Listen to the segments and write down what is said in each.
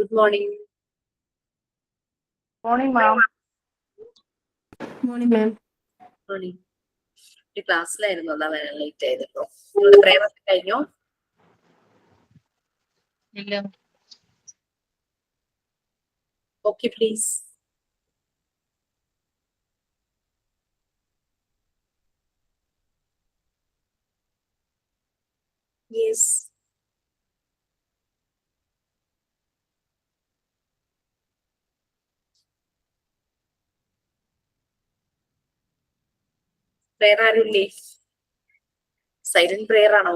Good morning. Morning, ma'am. Morning, ma'am. Morning. ക്ലാസ്സിലായിരുന്നു അതാ വരാൻ late ആയതല്ലോ. നിങ്ങളുടെ പ്രേയർ ഒക്കെ കഴിഞ്ഞോ? ഇല്ല. Okay please. യെസ്. പ്രേയർ ആരുമില്ലേ? സൈലന്റ് പ്രേയർ ആണോ?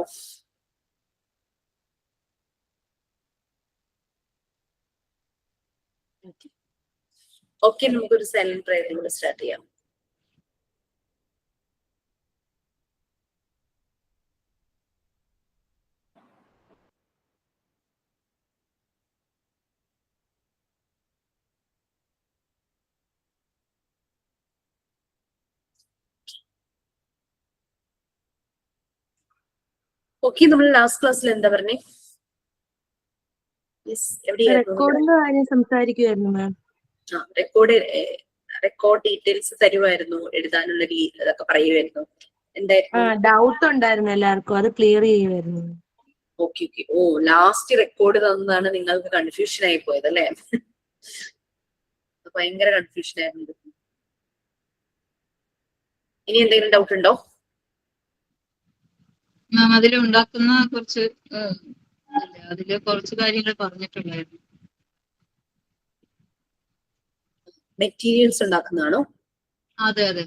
ഓക്കെ, നമുക്കൊരു സൈലന്റ് പ്രേയറിലൂടെ സ്റ്റാർട്ട് ചെയ്യാം. ഓക്കെ, നമ്മൾ ലാസ്റ്റ് ക്ലാസ്സിൽ എന്താ പറഞ്ഞേ? റെക്കോർഡിന്റെ കാര്യം സംസാരിക്കുമായിരുന്നു മാം. റെക്കോർഡ് ഡീറ്റെയിൽസ് തരുമായിരുന്നു, എഴുതാനുള്ള അതൊക്കെ പറയുമായിരുന്നു. എന്തായിരുന്നു ഡൗട്ട് ഉണ്ടായിരുന്നു എല്ലാവർക്കും, അത് ക്ലിയർ ചെയ്യുമായിരുന്നു. Okay okay. ഓ, ലാസ്റ്റ് റെക്കോർഡ് തന്നതാണ് നിങ്ങൾക്ക് കൺഫ്യൂഷൻ ആയി പോയത് അല്ലേ? ഭയങ്കര കൺഫ്യൂഷൻ ആയിരുന്നു. ഇനി എന്തെങ്കിലും ഡൗട്ട് ഉണ്ടോ? മാം അതിലുണ്ടാക്കുന്ന അതില് കുറച്ച് കാര്യങ്ങൾ പറഞ്ഞിട്ടുണ്ടായിരുന്നു. മെറ്റീരിയൽസ് ഉണ്ടാക്കുന്നതാണോ? അതെ അതെ.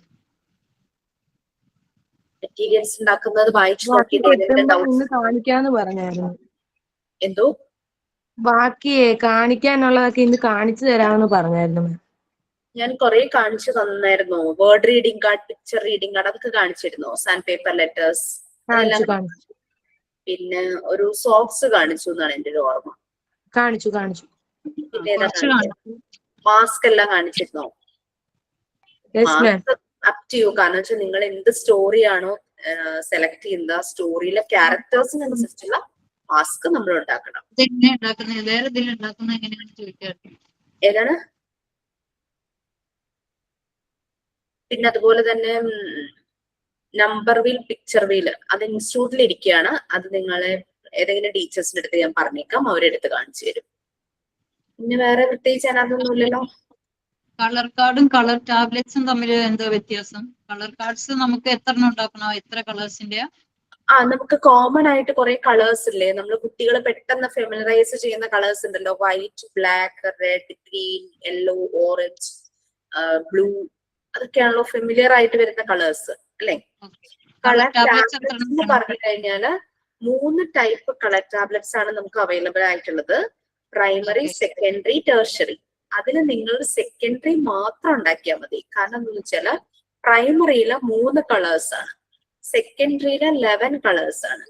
മെറ്റീരിയൽസ് ഉണ്ടാക്കുന്നത് വായിച്ചു ബാക്കി നോക്കിയിട്ട് കാണിക്കാന്ന് പറഞ്ഞായിരുന്നു. എന്തോ ബാക്കി കാണിക്കാനുള്ളതൊക്കെ ഇന്ന് കാണിച്ചു തരാമെന്ന് പറഞ്ഞായിരുന്നു. ഞാൻ കുറെ കാണിച്ചു തന്നായിരുന്നു. Word reading card, picture reading card, അതൊക്കെ കാണിച്ചിരുന്നു. സാൻഡ് പേപ്പർ ലെറ്റേഴ്സ് പിന്നെ ഒരു സോക്സ് കാണിച്ചു എന്നാണ് എന്റെ ഒരു ഓർമ്മ. കാണിച്ചു. പിന്നെ മാസ്ക് എല്ലാം കാണിച്ചിരുന്നോ? Mask up to you. കാരണം വെച്ചാൽ നിങ്ങൾ എന്ത് സ്റ്റോറിയാണോ സെലക്ട് ചെയ്യുന്നത്, ആ സ്റ്റോറിയിലെ ക്യാരക്ടേഴ്സിനനുസരിച്ചുള്ള മാസ്ക് നമ്മൾ ഉണ്ടാക്കണം. ഏതാണ്? പിന്നെ അതുപോലെ തന്നെ നമ്പർ വീൽ, പിക്ചർ വീൽ, അത് ഇൻസ്റ്റിറ്റ്യൂട്ടിൽ ഇരിക്കുകയാണ്. അത് നിങ്ങളെ ഏതെങ്കിലും ടീച്ചേഴ്സിന്റെ അടുത്ത് ഞാൻ പറഞ്ഞേക്കാം, അവരെടുത്ത് കാണിച്ചു തരും. പിന്നെ വേറെ പ്രത്യേകിച്ച് അതിനകത്തൊന്നുമില്ലല്ലോ. കളർ കാർഡും കളർ ടാബ്ലറ്റ്സും തമ്മിൽ എന്താ വ്യത്യാസം? കളർ കാർഡ്സ് നമുക്ക് എത്ര ഉണ്ടാക്കണം? എത്ര കളേഴ്സിന്റെ? നമുക്ക് കോമൺ ആയിട്ട് കുറെ കളേഴ്സ് ഇല്ലേ, നമ്മൾ കുട്ടികൾ പെട്ടെന്ന് ഫെമിലറൈസ് ചെയ്യുന്ന കളേഴ്സ് ഉണ്ടല്ലോ. White, black, red, green, yellow, orange, blue, അതൊക്കെയാണല്ലോ ഫെമിലിയർ ആയിട്ട് വരുന്ന കളേഴ്സ് അല്ലെ? കളർ ടാബ്ലറ്റ്സ് എന്ന് പറഞ്ഞു കഴിഞ്ഞാല് 3 ടൈപ്പ് കളർ ടാബ്ലറ്റ്സ് ആണ് നമുക്ക് അവൈലബിൾ ആയിട്ടുള്ളത്. Primary, secondary, tertiary. അതിൽ നിങ്ങൾ സെക്കൻഡറി മാത്രം ഉണ്ടാക്കിയാൽ മതി. കാരണം എന്താ വെച്ചാല് പ്രൈമറിയിലെ 3 കളേഴ്സ് ആണ്, സെക്കൻഡറിയിലെ 11 കളേഴ്സ് ആണ്.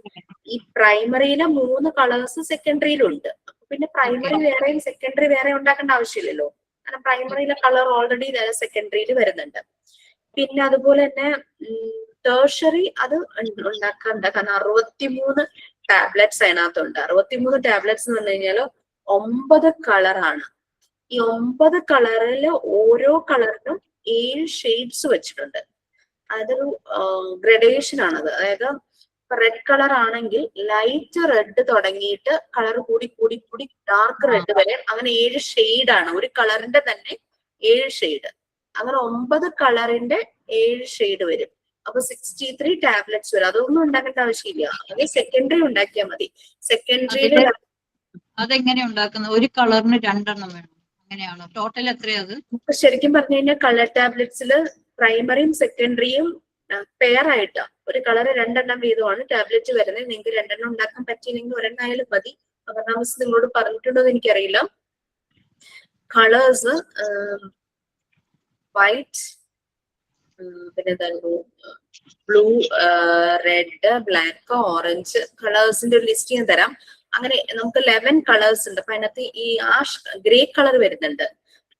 ഈ പ്രൈമറിയിലെ 3 കളേഴ്സ് സെക്കൻഡറിയിലുണ്ട്. അപ്പൊ പിന്നെ പ്രൈമറി വേറെയും സെക്കൻഡറി വേറെ ഉണ്ടാക്കേണ്ട ആവശ്യമില്ലല്ലോ. കാരണം പ്രൈമറിയിലെ കളർ ഓൾറെഡി സെക്കൻഡറിയിൽ വരുന്നുണ്ട്. പിന്നെ അതുപോലെ തന്നെ ടേർഷറി അത് ഉണ്ടാക്കണ്ട. കാരണം 63 ടാബ്ലറ്റ്സ് അതിനകത്തുണ്ട്. 63 ടാബ്ലറ്റ്സ് എന്ന് പറഞ്ഞു കഴിഞ്ഞാൽ 9 കളറാണ്. ഈ 9 കളറിൽ ഓരോ കളറിനും 7 ഷെയ്ഡ്സ് വെച്ചിട്ടുണ്ട്. അതൊരു ഗ്രഡേഷൻ ആണത്. അതായത് റെഡ് കളർ ആണെങ്കിൽ ലൈറ്റ് റെഡ് തുടങ്ങിയിട്ട് കളർ കൂടി കൂടി കൂടി ഡാർക്ക് റെഡ് വരെ, അങ്ങനെ 7 ഷെയ്ഡാണ്. ഒരു കളറിന്റെ തന്നെ 7 ഷെയ്ഡ്. അങ്ങനെ 9 കളറിന്റെ 7 ഷെയ്ഡ് വരും. അപ്പൊ 63 ടാബ്ലറ്റ്സ് വരും. അതൊന്നും ഉണ്ടാക്കേണ്ട ആവശ്യമില്ല. അത് സെക്കൻഡറി ഉണ്ടാക്കിയാൽ മതി. സെക്കൻഡറിയിൽ അതെങ്ങനെ ഉണ്ടാക്കുന്നത്? ഒരു കളറിന് 2 എണ്ണം വേണം, അങ്ങനെയാണോ? ടോട്ടൽ എത്രയത്? ശരിക്കും പറഞ്ഞു കഴിഞ്ഞാൽ കളർ ടാബ്ലറ്റ്സിൽ പ്രൈമറിയും സെക്കൻഡറിയും പെയർ ആയിട്ട് ഒരു കളർ 2 എണ്ണം വീതമാണ് ടാബ്ലറ്റ് വരുന്നത്. നിങ്ങൾക്ക് 2 എണ്ണം ഉണ്ടാക്കാൻ പറ്റിയില്ലെങ്കിൽ 1 എണ്ണം ആയാലും മതി. അപർണാമിസ് നിങ്ങളോട് പറഞ്ഞിട്ടുണ്ടോ എന്ന് എനിക്കറിയില്ല. കളേഴ്സ് വൈറ്റ്, പിന്നെ എന്തായിരുന്നു, ബ്ലൂ, റെഡ്, ബ്ലാക്ക്, ഓറഞ്ച് കളേഴ്സിന്റെ ഒരു ലിസ്റ്റ് ഞാൻ തരാം. അങ്ങനെ നമുക്ക് 11 കളേഴ്സ് ഉണ്ട്. അപ്പൊ അതിനകത്ത് ഈ ഗ്രേ കളർ വരുന്നുണ്ട്.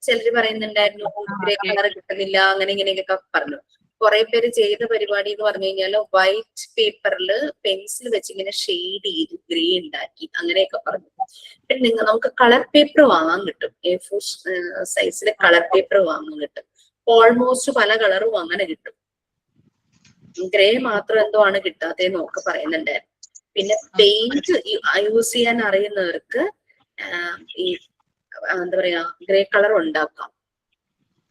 ചിലര് പറയുന്നുണ്ടായിരുന്നു ഗ്രേ കളർ കിട്ടുന്നില്ല, അങ്ങനെ ഇങ്ങനെയൊക്കെ പറഞ്ഞു. കുറെ പേര് ചെയ്ത പരിപാടി എന്ന് പറഞ്ഞു കഴിഞ്ഞാൽ വൈറ്റ് പേപ്പറിൽ പെൻസിൽ വെച്ച് ഇങ്ങനെ ഷെയ്ഡ് ചെയ്തു ഗ്രേ ഉണ്ടാക്കി അങ്ങനെയൊക്കെ പറഞ്ഞു. പിന്നെ നമുക്ക് കളർ പേപ്പർ വാങ്ങാൻ കിട്ടും, A4 സൈസിലെ കളർ പേപ്പർ വാങ്ങാൻ കിട്ടും. ഓൾമോസ്റ്റ് പല കളറും അങ്ങനെ കിട്ടും. ഗ്രേ മാത്രം എന്തോ ആണ് കിട്ടാത്തതെന്ന് ഒക്കെ പറയുന്നുണ്ടായിരുന്നു. പിന്നെ പെയിന്റ് യൂസ് ചെയ്യാൻ അറിയുന്നവർക്ക് ഈ എന്താ പറയാ ഗ്രേ കളർ ഉണ്ടാക്കാം.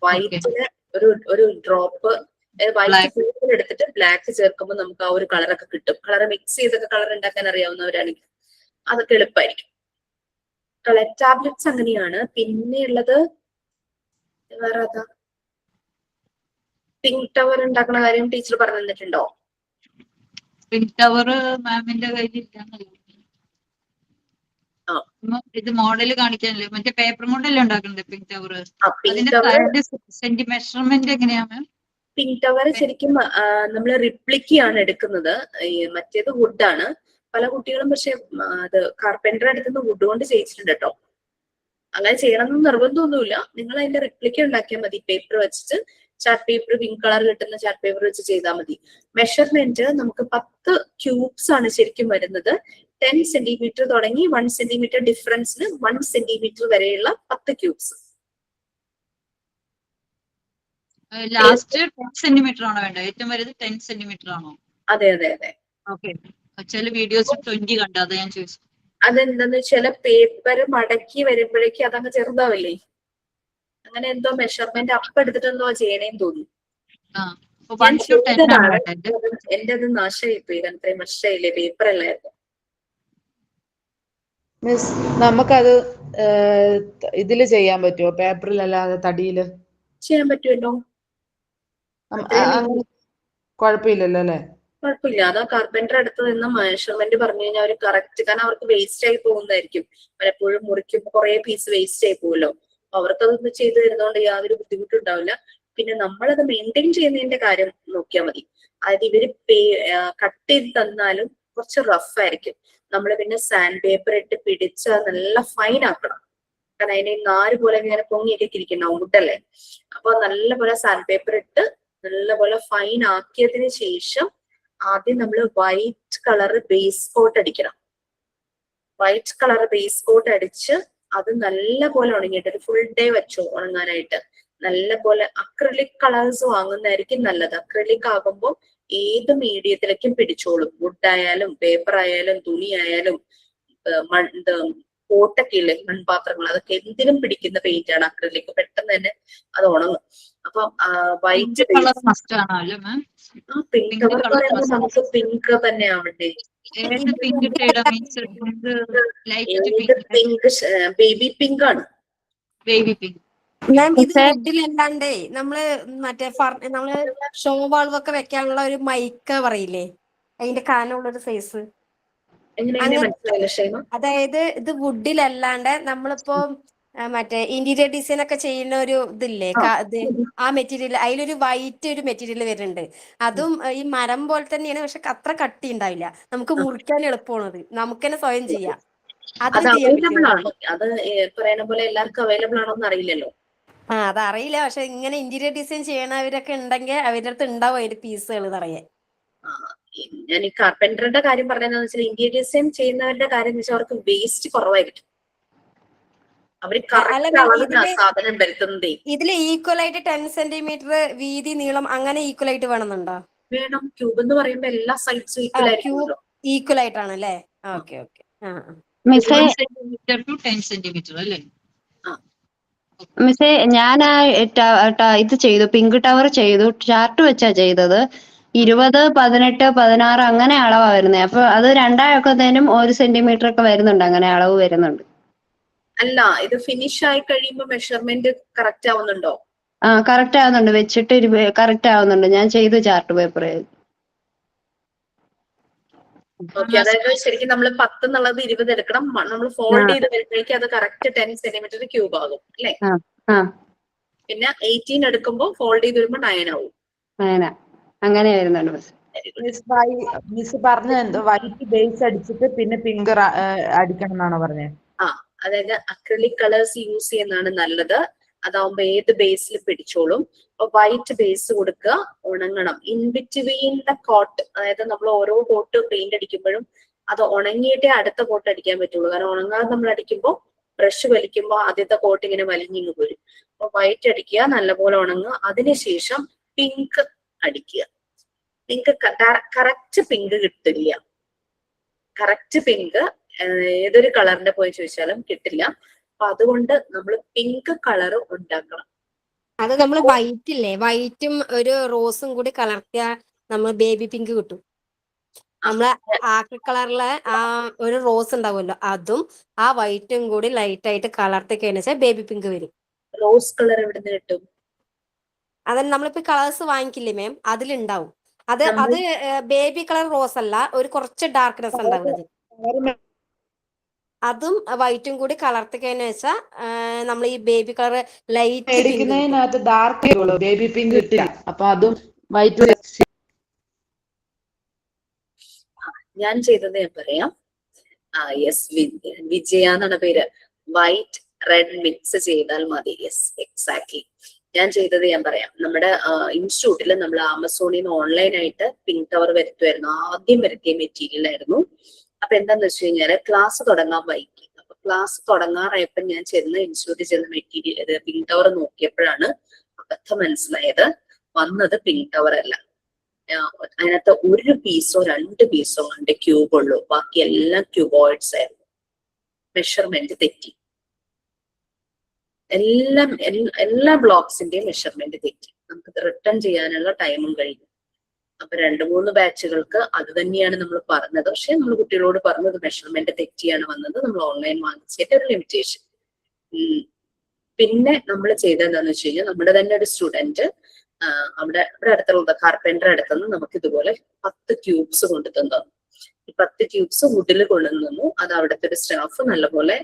വൈറ്റില് ഒരു ഡ്രോപ്പ് വൈറ്റ് പേപ്പർ എടുത്തിട്ട് ബ്ലാക്ക് ചേർക്കുമ്പോൾ നമുക്ക് ആ ഒരു കളറൊക്കെ കിട്ടും. കളർ മിക്സ് ചെയ്തൊക്കെ കളർ ഉണ്ടാക്കാൻ അറിയാവുന്നവരാണെങ്കിൽ അതൊക്കെ എളുപ്പമായിരിക്കും. കളർ ടാബ്ലറ്റ്സ് അങ്ങനെയാണ്. പിന്നെയുള്ളത് വേറെ അതാ പിങ്ക് ടവർ ഉണ്ടാക്കുന്ന കാര്യം ടീച്ചർ പറഞ്ഞു തന്നിട്ടുണ്ടോ? പിങ്ക് ടവർ മാമിന്റെ കയ്യിൽ ഇത് മോഡല് കാണിക്കാനല്ലേ, മറ്റേ പേപ്പർ കൊണ്ടല്ലേ ഉണ്ടാക്കുന്നത് പിങ്ക് ടവർ? അതിന്റെ മെഷർമെന്റ് എങ്ങനെയാ മാം? പിങ്ക് ടവർ ശരിക്കും നമ്മൾ റിപ്ലിക്കയാണ് എടുക്കുന്നത്. മറ്റേത് വുഡാണ്. പല കുട്ടികളും പക്ഷെ അത് കാർപ്പൻറ്റർ എടുക്കുന്ന വുഡ് കൊണ്ട് ചെയ്യിച്ചിട്ടുണ്ട് കേട്ടോ. അങ്ങനെ ചെയ്യണമെന്ന് നിർബന്ധമൊന്നുമില്ല. നിങ്ങൾ അതിന്റെ റിപ്ലിക്ക ഉണ്ടാക്കിയാൽ മതി. പേപ്പർ വെച്ചിട്ട് ചാർട്ട് പേപ്പർ പിങ്ക് കളർ കിട്ടുന്ന ചാർട്ട് പേപ്പർ വെച്ച് ചെയ്താൽ മതി. മെഷർമെന്റ് നമുക്ക് 10 ക്യൂബ്സ് ആണ് ശരിക്കും വരുന്നത്. 10 സെന്റിമീറ്റർ തുടങ്ങി 1 സെന്റിമീറ്റർ ഡിഫറൻസിന് 1 സെന്റിമീറ്റർ വരെയുള്ള 10 ക്യൂബ്സ്. ലാസ്റ്റ് 10 സെന്റിമീറ്റർ ആണോ വേണ്ടത്? ഏറ്റവും വലുത് 10 സെന്റിമീറ്റർ ആണോ? അതെ അതെ അതെ. ഓക്കെ. ചില വീഡിയോസ് 20 കണ്ടു, അത് ഞാൻ ചോദിച്ചു. അതെന്താന്ന് വെച്ചാൽ പേപ്പർ മടക്കി വരുമ്പോഴേക്കും അതങ്ങ് ചെറുതാവില്ലേ, അങ്ങനെ എന്തോ മെഷർമെന്റ് അപ്പ് എടുത്തിട്ട് എന്തോ ചെയ്യണേന്ന് തോന്നി. എന്റെ അത് നാശമായി പോയി. അത്രയും വർഷമായില്ലേ, പേപ്പർ അല്ലായിരുന്നു. മിസ് നമുക്കത് ഇതില് ചെയ്യാൻ പറ്റുമോ? പേപ്പറിലല്ലാതെ തടിയില് ചെയ്യാൻ പറ്റുമല്ലോ. കുഴപ്പമില്ലല്ലോ അല്ലെ? കുഴപ്പമില്ല. അതാ കാർപ്പൻറ്റർ അടുത്ത് നിന്ന് മെഷർമെന്റ് പറഞ്ഞു കഴിഞ്ഞാൽ അവർ കറക്റ്റ്, കാരണം അവർക്ക് വേസ്റ്റ് ആയി പോകുന്നതായിരിക്കും. പലപ്പോഴും മുറിക്കുമ്പോൾ കുറെ പീസ് വേസ്റ്റ് ആയി പോകുമല്ലോ. അവർക്കതൊന്ന് ചെയ്തു തരുന്നതുകൊണ്ട് യാതൊരു ബുദ്ധിമുട്ടും ഉണ്ടാവില്ല. പിന്നെ നമ്മളത് മെയിൻറ്റെയിൻ ചെയ്യുന്നതിന്റെ കാര്യം നോക്കിയാൽ മതി. അതായത് ഇവര് കട്ട് ചെയ്ത് തന്നാലും കുറച്ച് റഫ് ആയിരിക്കും. നമ്മൾ പിന്നെ സാൻഡ് പേപ്പർ ഇട്ട് പിടിച്ച് നല്ല ഫൈൻ ആക്കണം. കാരണം അതിനെ 4 പോലെ ഇങ്ങനെ പൊങ്ങിയൊക്കെ ഇരിക്കണം, വുഡല്ലേ. അപ്പൊ നല്ലപോലെ സാൻഡ് പേപ്പർ ഇട്ട് നല്ലപോലെ ഫൈൻ ആക്കിയതിന് ശേഷം ആദ്യം നമ്മൾ വൈറ്റ് കളർ ബേസ് കോട്ട് അടിക്കണം. വൈറ്റ് കളർ ബേസ് കോട്ട് അടിച്ച് അത് നല്ല പോലെ ഉണങ്ങിയിട്ട് ഒരു ഫുൾ ഡേ വെച്ചോ ഉണങ്ങാനായിട്ട്. നല്ല പോലെ അക്രിലിക് കളേഴ്സ് വാങ്ങുന്നതായിരിക്കും നല്ലത്. അക്രിലിക് ആകുമ്പോൾ ഏത് മീഡിയത്തിലേക്കും പിടിച്ചോളും. വുഡ് ആയാലും പേപ്പർ ആയാലും തുണി ആയാലും പോട്ടൊക്കെ ഇല്ലേ, മൺപാത്രങ്ങൾ, അതൊക്കെ എന്തിനും പിടിക്കുന്ന പെയിന്റ് ആണ് അക്രിലിക്. പെട്ടെന്ന് തന്നെ അത് ഉണങ്ങും. അപ്പൊ വൈറ്റ് കളർ മസ്റ്റ് ആണോ അല്ലേ മാം? പിങ്ക് കളർ പറയുമ്പോൾ നമുക്ക് പിങ്ക് തന്നെ ആവണ്ടേ? ഏത് pink shade means light pink baby pink ആണ്. Baby pink. മാം ഇത് വുഡിലല്ലാണ്ടേ നമ്മള് മറ്റേ നമ്മള് ഷോ വാൾവൊക്കെ വെക്കാനുള്ള ഒരു മൈക്ക പറയില്ലേ, അതിന്റെ കാനുള്ളൊരു സൈസ്. അതായത് ഇത് വുഡിലല്ലാണ്ട് നമ്മളിപ്പോ മറ്റേ ഇന്റീരിയർ ഡിസൈൻ ഒക്കെ ചെയ്യുന്ന ഒരു ഇതില്ലേ, ആ മെറ്റീരിയൽ, അതിലൊരു വൈറ്റ് ഒരു മെറ്റീരിയൽ വരുന്നുണ്ട്. അതും ഈ മരം പോലെ തന്നെയാണ്, പക്ഷെ അത്ര കട്ടി ഉണ്ടാവില്ല. നമുക്ക് മുറിക്കാൻ എളുപ്പമാണത്. നമുക്ക് തന്നെ സ്വയം ചെയ്യാം. അത് അവൈലബിൾ ആണോ? അത് പറയുന്ന പോലെ എല്ലാവർക്കും അവൈലബിൾ ആണോ എന്ന് അറിയില്ലല്ലോ. അതറിയില്ല. പക്ഷെ ഇങ്ങനെ ഇന്റീരിയർ ഡിസൈൻ ചെയ്യണവരൊക്കെ ഉണ്ടെങ്കിൽ അവരുടെ അടുത്ത് ഉണ്ടാവും അതിന്റെ പീസുകൾ നിറയെ. ഞാൻ ഈ കാർപ്പൻറ്ററിന്റെ കാര്യം പറഞ്ഞതെന്ന് വെച്ചാൽ ഇന്റീരിയർ ഡിസൈൻ ചെയ്യുന്നവരുടെ കാര്യം വെച്ചാൽ അവർക്ക് വേസ്റ്റ് കുറവായിരിക്കും. അവര് സാധനം വരുത്തുന്നതേ. ഇതില് ഈക്വൽ ആയിട്ട് 10 സെന്റിമീറ്റർ വീതി നീളം അങ്ങനെ ഈക്വൽ ആയിട്ട് വേണമെന്നുണ്ടോ? വേണം. ക്യൂബ് എന്ന് പറയുമ്പോ എല്ലാ സൈഡ്സും ഈക്വൽ ആയിട്ടാണ് അല്ലേ? Okay okay. മിസ്സേ ഞാൻ ഇത് ചെയ്തു, പിങ്ക് ടവർ ചെയ്തു, ചാർട്ട് വെച്ചാ ചെയ്തത്. 20, 18, 16 അങ്ങനെ അളവാ വരുന്നത്. അപ്പൊ അത് രണ്ടായൊക്കത്തേനും 1 സെന്റിമീറ്റർ ഒക്കെ വരുന്നുണ്ട്, അങ്ങനെ അളവ് വരുന്നുണ്ട്. അല്ല, ഇത് ഫിനിഷ് ആയി കഴിയുമ്പോ മെഷർമെന്റ് കറക്റ്റ് ആവുന്നുണ്ടോ? കറക്റ്റ് ആവുന്നുണ്ട്. വെച്ചിട്ട് കറക്റ്റ് ആവുന്നുണ്ട്. ഞാൻ ചെയ്തു ചാർട്ട് പേപ്പർ. അതായത് ശരിക്കും നമ്മൾ 10 എന്നുള്ളത് 20 എടുക്കണം. നമ്മൾ ഫോൾഡ് ചെയ്ത് വരുമ്പോഴേക്കും അത് കറക്റ്റ് 10 സെന്റിമീറ്റർ ക്യൂബ് ആകും അല്ലെ? പിന്നെ 18 എടുക്കുമ്പോൾ ഫോൾഡ് ചെയ്ത് വരുമ്പോ 9 ആവും. അങ്ങനെ വരുന്നുണ്ട്. മിസ് പറഞ്ഞ വൈറ്റ് ബേസ് അടിച്ചിട്ട് പിന്നെ പിങ്ക് അടിക്കണം എന്നാണോ പറഞ്ഞത്? അതായത് അക്രിലിക് കളേഴ്സ് യൂസ് ചെയ്യുന്നതാണ് നല്ലത്. അതാവുമ്പോ ഏത് ബേസിൽ പിടിച്ചോളും. അപ്പൊ വൈറ്റ് ബേസ് കൊടുക്കുക, ഉണങ്ങണം. ഇൻ ബിറ്റ്വീൻ ദ കോട്ട്, അതായത് നമ്മൾ ഓരോ കോട്ട് പെയിന്റ് അടിക്കുമ്പോഴും അത് ഉണങ്ങിയിട്ടേ അടുത്ത കോട്ട് അടിക്കാൻ പറ്റുള്ളൂ. കാരണം ഉണങ്ങാതെ നമ്മൾ അടിക്കുമ്പോൾ ബ്രഷ് വലിക്കുമ്പോൾ ആദ്യത്തെ കോട്ട് ഇങ്ങനെ വലിഞ്ഞിങ്ങ് പോരും. അപ്പൊ വൈറ്റ് അടിക്കുക, നല്ലപോലെ ഉണങ്ങുക. അതിനുശേഷം പിങ്ക് അടിക്കുക. പിങ്ക് കറക്റ്റ് പിങ്ക് കിട്ടില്ല. കറക്റ്റ് പിങ്ക് ഏതൊരു കളറിന്റെ പോയി ചോദിച്ചാലും കിട്ടില്ല. അപ്പൊ അതുകൊണ്ട് നമ്മൾ പിങ്ക് കളർ ഉണ്ടാക്കണം. അത് നമ്മൾ വൈറ്റ് ഇല്ലേ, വൈറ്റും ഒരു റോസും കൂടി കലർത്തിയ നമ്മൾ ബേബി പിങ്ക് കിട്ടും. നമ്മളെ ആക്രി കളറിലെ ആ ഒരു റോസ് ഉണ്ടാവുമല്ലോ, അതും ആ വൈറ്റും കൂടി ലൈറ്റ് ആയിട്ട് കലർത്തി കഴിഞ്ഞാൽ ബേബി പിങ്ക് വരും. റോസ് കളർ എവിടുന്ന് കിട്ടും? അതന്നെ നമ്മളിപ്പോ കളേഴ്സ് വാങ്ങിക്കില്ലേ മാം, അതിലുണ്ടാവും. അത് ബേബി കളർ റോസ് അല്ല, ഒരു കുറച്ച് ഡാർക്ക്നെസ് ഉണ്ടാവുന്നത്. അതും വൈറ്റും കൂടി കലർത്തി കഴിഞ്ഞ വെച്ചാൽ നമ്മൾ ഈ ബേബി കളർ ലൈറ്റ് മേടിക്കുന്നതിനകത്ത് ഡാർക്ക് ബേബി പിങ്ക് കിട്ടില്ല. അപ്പൊ അതും വൈറ്റ് ഞാൻ ചെയ്തത് ഞാൻ പറയാം. യെസ്, വിജയ എന്നാണ് പേര്. വൈറ്റ് റെഡ് മിക്സ് ചെയ്താൽ മതി. Yes, exactly. ഞാൻ ചെയ്തത് ഞാൻ പറയാം. നമ്മുടെ ഇൻസ്റ്റിറ്റ്യൂട്ടിൽ നമ്മൾ ആമസോണിൽ നിന്ന് ഓൺലൈനായിട്ട് പിങ്ക് ടവർ വരുത്തുമായിരുന്നു. ആദ്യം വരുത്തിയ മെറ്റീരിയൽ ആയിരുന്നു. അപ്പൊ എന്താന്ന് വെച്ച് കഴിഞ്ഞാല് ക്ലാസ് തുടങ്ങാൻ വൈകി. അപ്പൊ ക്ലാസ് തുടങ്ങാറായപ്പോ ഞാൻ ഇൻസ്റ്റിറ്റ്യൂട്ടിൽ ചെന്ന മെറ്റീരിയൽ പിങ്ക് ടവർ നോക്കിയപ്പോഴാണ് അബദ്ധം മനസ്സിലായത്. വന്നത് പിങ്ക് ടവർ അല്ല. അതിനകത്ത് ഒരു പീസോ 2 പീസോ ഉണ്ട് ക്യൂബ് ഉള്ളൂ. ബാക്കി എല്ലാം ക്യൂബോയിഡ്സ് ആയിരുന്നു. മെഷർമെന്റ് തെറ്റി. എല്ലാ ബ്ലോക്സിന്റെയും മെഷർമെന്റ് തെറ്റി. നമുക്ക് റിട്ടേൺ ചെയ്യാനുള്ള ടൈമും കഴിഞ്ഞു. അപ്പൊ 2-3 ബാച്ചുകൾക്ക് അത് തന്നെയാണ് നമ്മൾ പറഞ്ഞത്. പക്ഷെ നമ്മൾ കുട്ടികളോട് പറഞ്ഞത് മെഷർമെന്റ് തെറ്റിയാണ് വന്നത്. നമ്മൾ ഓൺലൈൻ വാങ്ങിച്ചിട്ട് ഒരു ലിമിറ്റേഷൻ. പിന്നെ നമ്മൾ ചെയ്തത് എന്താണെന്ന് വെച്ച് കഴിഞ്ഞാൽ, നമ്മുടെ തന്നെ ഒരു സ്റ്റുഡന്റ് അവിടെ അടുത്തുള്ള കാർപ്പൻറ്റർ അടുത്തുനിന്ന് നമുക്ക് ഇതുപോലെ 10 ക്യൂബ്സ് കൊണ്ടു തന്നു. ഈ 10 ക്യൂബ്സ് വുഡിൽ കൊണ്ടുവന്നു. അത് അവിടുത്തെ ഒരു സ്റ്റാഫ് നല്ലപോലെ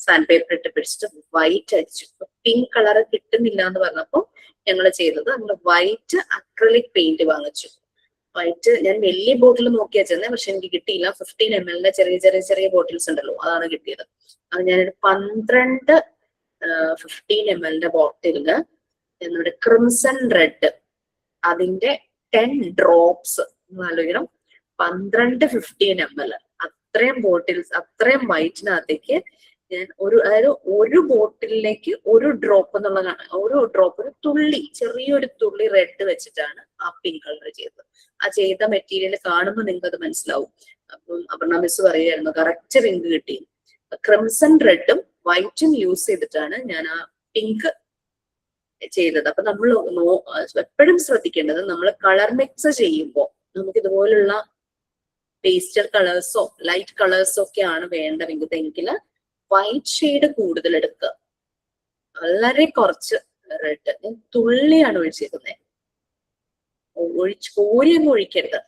സാൻഡ് പേപ്പർ ഇട്ട് പിടിച്ചിട്ട് വൈറ്റ് അടിച്ചു. പിങ്ക് കളർ കിട്ടുന്നില്ല എന്ന് പറഞ്ഞപ്പോൾ ഞങ്ങൾ ചെയ്തത്, നമ്മൾ വൈറ്റ് അക്രലിക് പെയിന്റ് വാങ്ങിച്ചു. വൈറ്റ് ഞാൻ വലിയ ബോട്ടിൽ നോക്കിയാ ചെന്നേ, പക്ഷെ എനിക്ക് കിട്ടിയില്ല. 15 ml ചെറിയ ബോട്ടിൽസ് ഉണ്ടല്ലോ, അതാണ് കിട്ടിയത്. അത് ഞാനൊരു 12 15 ml ബോട്ടിലിന് നമ്മുടെ ക്രിംസൺ റെഡ് അതിന്റെ 10 ഡ്രോപ്സ് ആലോചിക്കണം. 12 15 ml അത്രയും ബോട്ടിൽസ്, അത്രയും വൈറ്റിനകത്തേക്ക് ഞാൻ ഒരു ബോട്ടിലേക്ക് ഒരു ഡ്രോപ്പ് എന്നുള്ളതാണ്. ഒരു ഡ്രോപ്പ്, ഒരു തുള്ളി, ചെറിയൊരു തുള്ളി റെഡ് വെച്ചിട്ടാണ് ആ പിങ്ക് കളർ ചെയ്തത്. ആ ചെയ്ത മെറ്റീരിയൽ കാണുമ്പോൾ നിങ്ങൾക്ക് അത് മനസ്സിലാവും. അപ്പം അപർണ മിസ് പറയുമായിരുന്നു കറക്റ്റ് പിങ്ക് കിട്ടി. ക്രിംസൺ റെഡും വൈറ്റും യൂസ് ചെയ്തിട്ടാണ് ഞാൻ ആ പിങ്ക് ചെയ്തത്. അപ്പൊ നമ്മൾ എപ്പോഴും ശ്രദ്ധിക്കേണ്ടത്, നമ്മൾ കളർ മിക്സ് ചെയ്യുമ്പോൾ നമുക്ക് ഇതുപോലുള്ള പേസ്റ്റൽ കളേഴ്സോ ലൈറ്റ് കളേഴ്സോ ഒക്കെയാണ് വേണ്ടതെങ്കിൽ വൈറ്റ് ഷെയ്ഡ് കൂടുതൽ എടുക്കുക. വളരെ കുറച്ച് റെഡ്, ഞാൻ തുള്ളിയാണ് ഒഴിച്ചിരുന്നത്. കോരിയൊന്നും ഒഴിക്കരുത്.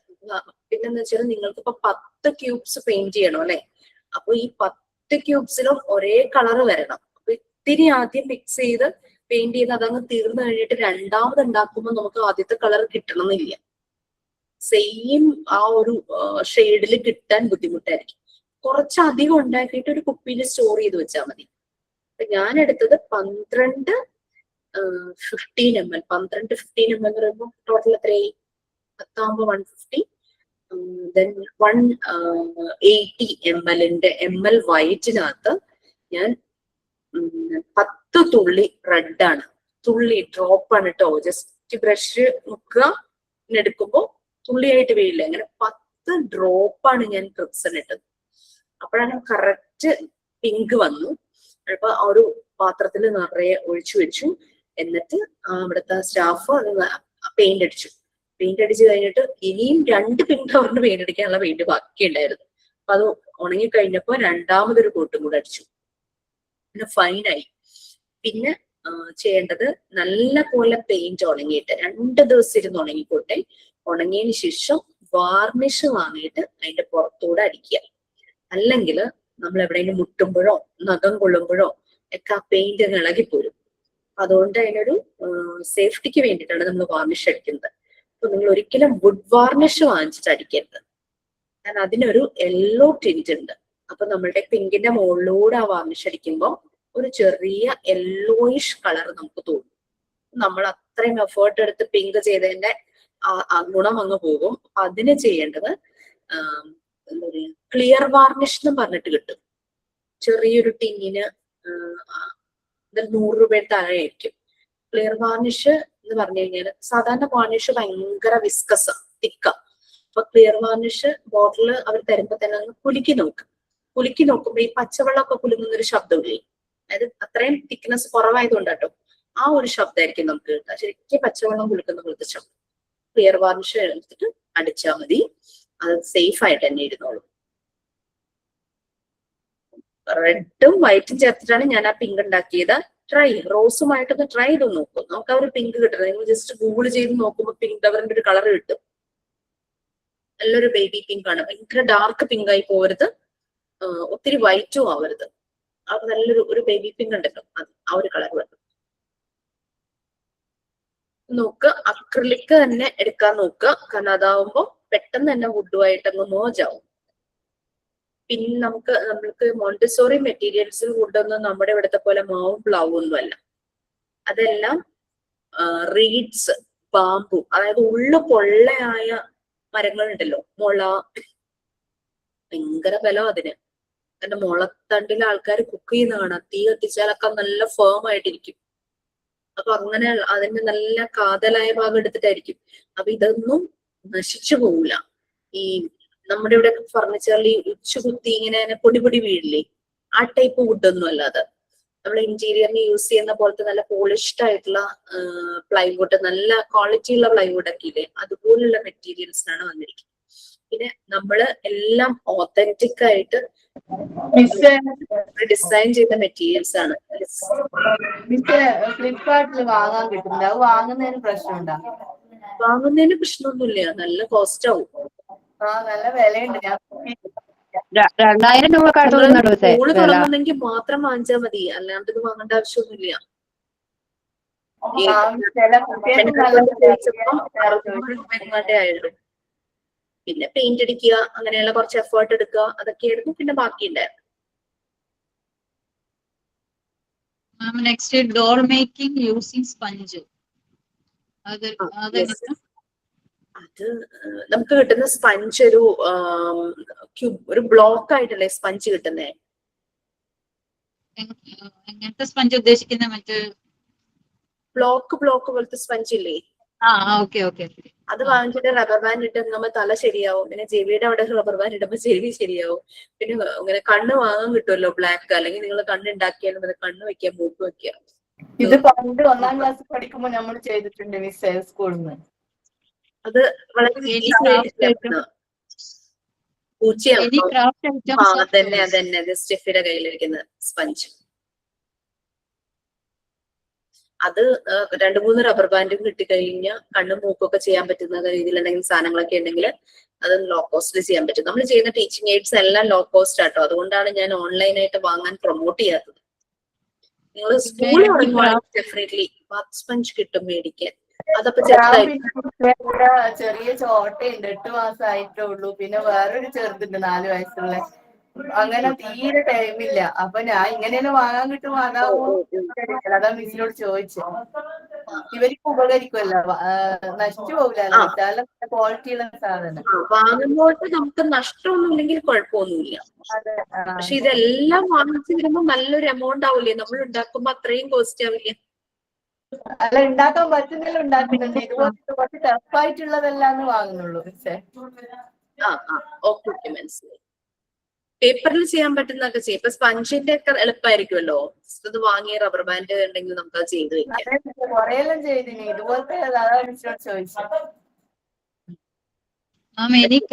പിന്നെന്ന് വെച്ചാൽ നിങ്ങൾക്ക് ഇപ്പൊ 10 ക്യൂബ്സ് പെയിന്റ് ചെയ്യണം അല്ലെ. അപ്പൊ ഈ 10 ക്യൂബ്സിലും ഒരേ കളർ വരണം. അപ്പൊ ഇത്തിരി ആദ്യം മിക്സ് ചെയ്ത് പെയിന്റ് ചെയ്ത് അതങ്ങ് തീർന്നു കഴിഞ്ഞിട്ട് രണ്ടാമത് ഉണ്ടാക്കുമ്പോൾ നമുക്ക് ആദ്യത്തെ കളർ കിട്ടണമെന്നില്ല. സെയിം ആ ഒരു ഷെയ്ഡിൽ കിട്ടാൻ ബുദ്ധിമുട്ടായിരിക്കും. കുറച്ചധികം ഉണ്ടാക്കിയിട്ട് ഒരു കുപ്പിയിൽ സ്റ്റോർ ചെയ്ത് വെച്ചാൽ മതി. അപ്പൊ ഞാൻ എടുത്തത് 12 15 ml. 12 15 ml എന്ന് പറയുമ്പോൾ ടോട്ടൽ എത്രയായി? 10 150. ദെൻ 180 ml വൈറ്റിനകത്ത് ഞാൻ 10 തുള്ളി റെഡാണ്. തുള്ളി ഡ്രോപ്പാണ് കേട്ടോ. ജസ്റ്റ് ബ്രഷ് മുക്കുക, എടുക്കുമ്പോൾ തുള്ളിയായിട്ട് വീഴില്ല. അങ്ങനെ 10 ഡ്രോപ്പാണ് ഞാൻ ക്രിംസൺ ഇട്ടത്. അപ്പോഴാണ് കറക്റ്റ് പിങ്ക് വന്നു. അപ്പൊ ആ ഒരു പാത്രത്തിൽ നിറയെ ഒഴിച്ചു വെച്ചു. എന്നിട്ട് അവിടുത്തെ സ്റ്റാഫ് പെയിന്റ് അടിച്ചു. പെയിന്റ് അടിച്ചു കഴിഞ്ഞിട്ട് ഇനിയും 2 പിങ്ക് ടവറിന് പെയിന്റ് അടിക്കാനുള്ള പെയിന്റ് ബാക്കി ഉണ്ടായിരുന്നു. അപ്പൊ അത് ഉണങ്ങി കഴിഞ്ഞപ്പോ രണ്ടാമതൊരു കോട്ടും കൂടെ അടിച്ചു. പിന്നെ ഫൈനായി. പിന്നെ ചെയ്യേണ്ടത് നല്ല പോലെ പെയിന്റ് ഉണങ്ങിയിട്ട് 2 ദിവസം ഇരുന്ന് ഉണങ്ങിക്കോട്ടെ. ഉണങ്ങിയതിന് ശേഷം വാർണിഷ് വാങ്ങിയിട്ട് അതിന്റെ പുറത്തൂടെ അടിക്കുക. അല്ലെങ്കിൽ നമ്മൾ എവിടെയെങ്കിലും മുട്ടുമ്പോഴോ നഖം കൊള്ളുമ്പോഴോ ഒക്കെ ആ പെയിന്റ് ഇളകിപ്പോരും. അതുകൊണ്ട് അതിനൊരു സേഫ്റ്റിക്ക് വേണ്ടിയിട്ടാണ് നമ്മൾ വാർണിഷ് അടിക്കുന്നത്. അപ്പൊ നിങ്ങൾ ഒരിക്കലും വുഡ് വാർണിഷ് വാങ്ങിച്ചിട്ട് അടിക്കരുത്. കാരണം അതിനൊരു യെല്ലോ ടിന്റ് ഉണ്ട്. അപ്പൊ നമ്മളുടെ പിങ്കിന്റെ മുകളിലൂടെ ആ വാർണിഷ് അടിക്കുമ്പോൾ ഒരു ചെറിയ യെല്ലോയിഷ് കളർ നമുക്ക് തോന്നും. നമ്മൾ അത്രയും എഫേർട്ട് എടുത്ത് പിങ്ക് ചെയ്തതിന്റെ ഗുണം അങ്ങ് പോകും. അതിന് ചെയ്യേണ്ടത് എന്താ പറയാ, ക്ലിയർ വാർണിഷ് എന്ന് പറഞ്ഞിട്ട് കിട്ടും. ചെറിയൊരു ടിന്നിന് 100 രൂപയുടെ താഴെ ആയിരിക്കും. ക്ലിയർ വാർണിഷ് എന്ന് പറഞ്ഞു കഴിഞ്ഞാൽ സാധാരണ വാർണിഷ് ഭയങ്കര വിസ്കസ് തിക്ക. അപ്പൊ ക്ലിയർ വാർണിഷ് ബോട്ടില് അവർ തരുമ്പോ തന്നെ ഒന്ന് കുലുക്കി നോക്കും. കുലുക്കി നോക്കുമ്പോ ഈ പച്ചവെള്ളമൊക്കെ കുലുങ്ങുന്ന ഒരു ശബ്ദമില്ലേ, അതായത് അത്രയും തിക്നെസ് കുറവായതുകൊണ്ട് കേട്ടോ, ആ ഒരു ശബ്ദമായിരിക്കും നമുക്ക് കിട്ടുക. ശരിക്കും പച്ചവെള്ളം കുലുക്കുന്ന പോലത്തെ ശബ്ദം. ക്ലിയർ വാർണിഷ് എടുത്തിട്ട് അടിച്ചാൽ മതി, അത് സേഫ് ആയിട്ട് തന്നെ ഇരുന്നോളും. റെഡും വൈറ്റും ചേർത്തിട്ടാണ് ഞാൻ ആ പിങ്ക് ഉണ്ടാക്കിയത്. റോസുമായിട്ടൊന്ന് ട്രൈ ചെയ്ത് നോക്കും. നമുക്ക് ആ ഒരു പിങ്ക് കിട്ടുന്നത് നിങ്ങൾ ജസ്റ്റ് ഗൂഗിൾ ചെയ്ത് നോക്കുമ്പോൾ പിങ്ക് ഫ്ലവറിന്റെ ഒരു കളർ കിട്ടും. നല്ലൊരു ബേബി പിങ്ക് ആണ്. ഭയങ്കര ഡാർക്ക് പിങ്ക് ആയി പോകരുത്, ഒത്തിരി വൈറ്റും ആവരുത്. അത് നല്ലൊരു ഒരു ബേബി പിങ്ക് ഉണ്ടല്ലോ, അത് ആ ഒരു കളർ വരും. നോക്കുക, അക്രിലിക് തന്നെ എടുക്കാൻ നോക്കുക. കാരണം അതാവുമ്പോ പെട്ടെന്ന് തന്നെ വുഡുമായിട്ട് അങ്ങ് മോജാവും. പിന്നെ നമ്മൾക്ക് മോണ്ടിസോറി മെറ്റീരിയൽസിൽ വുഡൊന്നും നമ്മുടെ ഇവിടുത്തെ പോലെ മാവും പ്ലാവും ഒന്നും അല്ല. അതെല്ലാം റീഡ്സ്, ബാമ്പു, അതായത് ഉള്ളു പൊള്ളയായ മരങ്ങളുണ്ടല്ലോ, മുള. ഭയങ്കര ബലം അതിന്. കാരണം മുളത്തണ്ടിൽ ആൾക്കാർ കുക്ക് ചെയ്യുന്ന കാണാം. തീ കത്തിച്ചാലൊക്കെ നല്ല ഫേം ആയിട്ടിരിക്കും. അപ്പൊ അങ്ങനെ അതിന്റെ നല്ല കാതലായ ഭാഗം എടുത്തിട്ടായിരിക്കും. അപ്പൊ ഇതൊന്നും നശിച്ചു പോവില്ല. ഈ നമ്മുടെ ഇവിടെ ഫർണിച്ചറിൽ ഈ ഉച്ചുകുത്തി ഇങ്ങനെ പൊടി പൊടി വീഴില്ലേ, ആ ടൈപ്പ് വുഡൊന്നും അല്ലാതെ നമ്മൾ ഇന്റീരിയറിന് യൂസ് ചെയ്യുന്ന പോലത്തെ നല്ല പോളിഷ്ഡ് ആയിട്ടുള്ള പ്ലൈവുഡ്, നല്ല ക്വാളിറ്റി ഉള്ള പ്ലൈവുഡ് ഒക്കെ ഇല്ലേ, അതുപോലുള്ള മെറ്റീരിയൽസിനാണ് വന്നിരിക്കുന്നത്. പിന്നെ നമ്മള് എല്ലാം ഓതന്റിക് ആയിട്ട് ഡിസൈൻ ചെയ്ത മെറ്റീരിയൽസ് ആണ്. ഫ്ലിപ്കാർട്ടിൽ വാങ്ങാൻ കിട്ടുന്നത്, അത് വാങ്ങുന്നതിന് പ്രശ്നമുണ്ടോ? വാങ്ങുന്നതിന് പ്രശ്നമൊന്നുമില്ല, നല്ല കോസ്റ്റ് ആവും. നല്ല വിലയുണ്ട്. 2000 രൂപ കടത്തുന്നുണ്ടോ സ്കൂള് തുടങ്ങുന്നെങ്കിൽ മാത്രം വാങ്ങിച്ചാൽ മതി, അല്ലാണ്ട് ഇത് വാങ്ങേണ്ട ആവശ്യമൊന്നുമില്ല. ആയുള്ളൂ. പിന്നെ പെയിന്റ് അടിക്കുക, അങ്ങനെയുള്ള കുറച്ച് എഫേർട്ട് എടുക്കുക, അതൊക്കെയായിരുന്നു പിന്നെ ബാക്കിയുണ്ടായിരുന്നു. Next door making using sponge. അത് നമുക്ക് കിട്ടുന്ന സ്പഞ്ച് ഒരു ബ്ലോക്ക് ആയിട്ടല്ലേ സ്പഞ്ച് കിട്ടുന്നേ? എങ്ങനത്തെ സ്പഞ്ച് ഉദ്ദേശിക്കുന്ന? മറ്റേ ബ്ലോക്ക് പോലത്തെ സ്പഞ്ച് ഇല്ലേ? അത് വാങ്ങിച്ചിട്ട് റബ്ബർ ബാൻഡ് ഇട്ട് നമ്മൾ തല ശരിയാവും. പിന്നെ ചെവിയുടെ അവിടെ റബ്ബർ ബാൻഡ് ഇടുമ്പോൾ ചെവി ശരിയാവും. പിന്നെ ഇങ്ങനെ കണ്ണ് വാങ്ങാൻ കിട്ടുമല്ലോ ബ്ലാക്ക്, അല്ലെങ്കിൽ നിങ്ങൾ കണ്ണുണ്ടാക്കിയാലും അത് കണ്ണ് വെക്കുക, മൂക്ക് വെക്കുക. ഇത് പണ്ട് 1ാം ക്ലാസ് പഠിക്കുമ്പോൾ നമ്മൾ ചെയ്തിട്ടുണ്ട് മിസ് സ്കൂളിൽ നിന്ന്. അത് വളരെ ഈസി ആയിട്ട് അതന്നെ സ്റ്റെഫിയുടെ കയ്യിലിരിക്കുന്ന സ്പഞ്ച്. അത് 2-3 റബ്ബർ ബാൻഡും കിട്ടിക്കഴിഞ്ഞാൽ കണ്ണും മൂക്കൊക്കെ ചെയ്യാൻ പറ്റുന്ന രീതിയിൽ എന്തെങ്കിലും സാധനങ്ങളൊക്കെ ഉണ്ടെങ്കിൽ അത് ലോ കോസ്റ്റിൽ ചെയ്യാൻ പറ്റും. നമ്മൾ ചെയ്യുന്ന ടീച്ചിങ് എയ്ഡ്സ് എല്ലാം ലോ കോസ്റ്റ് ആട്ടോ. അതുകൊണ്ടാണ് ഞാൻ ഓൺലൈനായിട്ട് വാങ്ങാൻ പ്രൊമോട്ട് ചെയ്യാത്തത്. നിങ്ങൾ സ്കൂളിൽ തുടങ്ങുവാണെങ്കിൽ ഡെഫിനറ്റ്ലി ബാത്ത് സ്പഞ്ച് കിട്ടും മേടിക്കാൻ. അതപ്പോ ചെറിയ ചോട്ടയുണ്ട്, 8 മാസമായിട്ടേ ഉള്ളൂ. പിന്നെ വേറൊരു ചെറുതുണ്ട് 4 വയസ്സുള്ള. അങ്ങനെ തീരെ ടൈമില്ല. അപ്പൊ ഞാൻ ഇങ്ങനെയൊന്നും വാങ്ങാൻ കിട്ടും, വാങ്ങാമോ? അതാ മിസ്സിനോട് ചോദിച്ചു. ഇവർക്ക് ഉപകരിക്കുമല്ലോ, നശിച്ചു പോകില്ല, ക്വാളിറ്റിയുള്ള സാധനം. വാങ്ങുമ്പോൾ നമുക്ക് നഷ്ടമൊന്നും ഇല്ലെങ്കിൽ കുഴപ്പമൊന്നുമില്ല. പക്ഷെ ഇതെല്ലാം വാങ്ങിച്ചു വരുമ്പോ നല്ലൊരു എമൗണ്ട് ആവില്ലേ? നമ്മൾ ഉണ്ടാക്കുമ്പോ അത്രയും കോസ്റ്റ് ആവില്ലേ? അല്ല, ഉണ്ടാക്കാൻ പറ്റുന്നില്ല, ഉണ്ടാക്കുന്നുണ്ട്. ഇതുപോലെ കുറച്ച് ടഫായിട്ടുള്ളതെല്ലാം വാങ്ങുന്നുള്ളൂ. പക്ഷേ ഓക്കെ മനസ്സിലായി. പേപ്പറിൽ ചെയ്യാൻ പറ്റുന്നതൊക്കെ ചെയ്യും. ഇപ്പൊ സ്പഞ്ചിന്റെ ഒക്കെ എളുപ്പമായിരിക്കുമല്ലോ, ഇത് വാങ്ങിയ റബ്ബർ ബാൻഡ് ഉണ്ടെങ്കിൽ നമുക്ക് അത് ചെയ്ത് വെക്കാം. കൊറേയെല്ലാം ചെയ്തിന് ഇതുപോലത്തെ, അതാണ് ചോദിച്ചത്.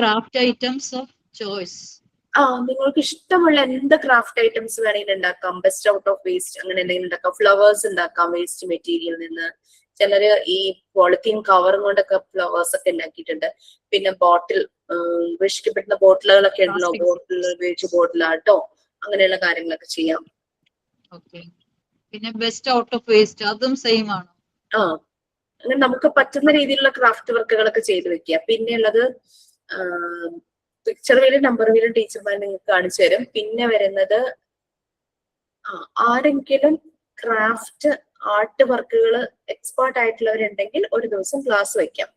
Craft items of choice. നിങ്ങൾക്ക് ഇഷ്ടമുള്ള എന്ത് ക്രാഫ്റ്റ് ഐറ്റംസ് വേണമെങ്കിലും ഉണ്ടാക്കാം. ബെസ്റ്റ് ഔട്ട് ഓഫ് വേസ്റ്റ് അങ്ങനെ എന്തെങ്കിലും ഉണ്ടാക്കാം. ഫ്ലവേഴ്സ് ഉണ്ടാക്കാം വേസ്റ്റ് മെറ്റീരിയലിൽ നിന്ന്. ചിലര് ഈ പോളിത്തീൻ കവറും കൊണ്ടൊക്കെ ഫ്ലവേഴ്സ് ഒക്കെ ഉണ്ടാക്കിയിട്ടുണ്ട്. പിന്നെ ബോട്ടിൽ, ഉപേക്ഷിക്കപ്പെടുന്ന ബോട്ടിലുകളൊക്കെ ഉണ്ടല്ലോ, ബോട്ടിൽ ഉപയോഗിച്ച് ബോട്ടിലാട്ടോ, അങ്ങനെയുള്ള കാര്യങ്ങളൊക്കെ ചെയ്യാം. പിന്നെ ബെസ്റ്റ് ഔട്ട് ഓഫ് വേസ്റ്റ് അതും സെയിം ആണ്. അങ്ങനെ നമുക്ക് പറ്റുന്ന രീതിയിലുള്ള ക്രാഫ്റ്റ് വർക്കുകളൊക്കെ ചെയ്ത് വെക്കുക. പിന്നെ ഉള്ളത് പിക്ചർ വീലും നമ്പർ വീലും ടീച്ചർമാർ നിങ്ങൾക്ക് കാണിച്ചു തരും. പിന്നെ വരുന്നത് ആരെങ്കിലും ക്രാഫ്റ്റ് ആർട്ട് വർക്കുകൾ എക്സ്പേർട്ട് ആയിട്ടുള്ളവരുണ്ടെങ്കിൽ ഒരു ദിവസം ക്ലാസ് വെക്കാം.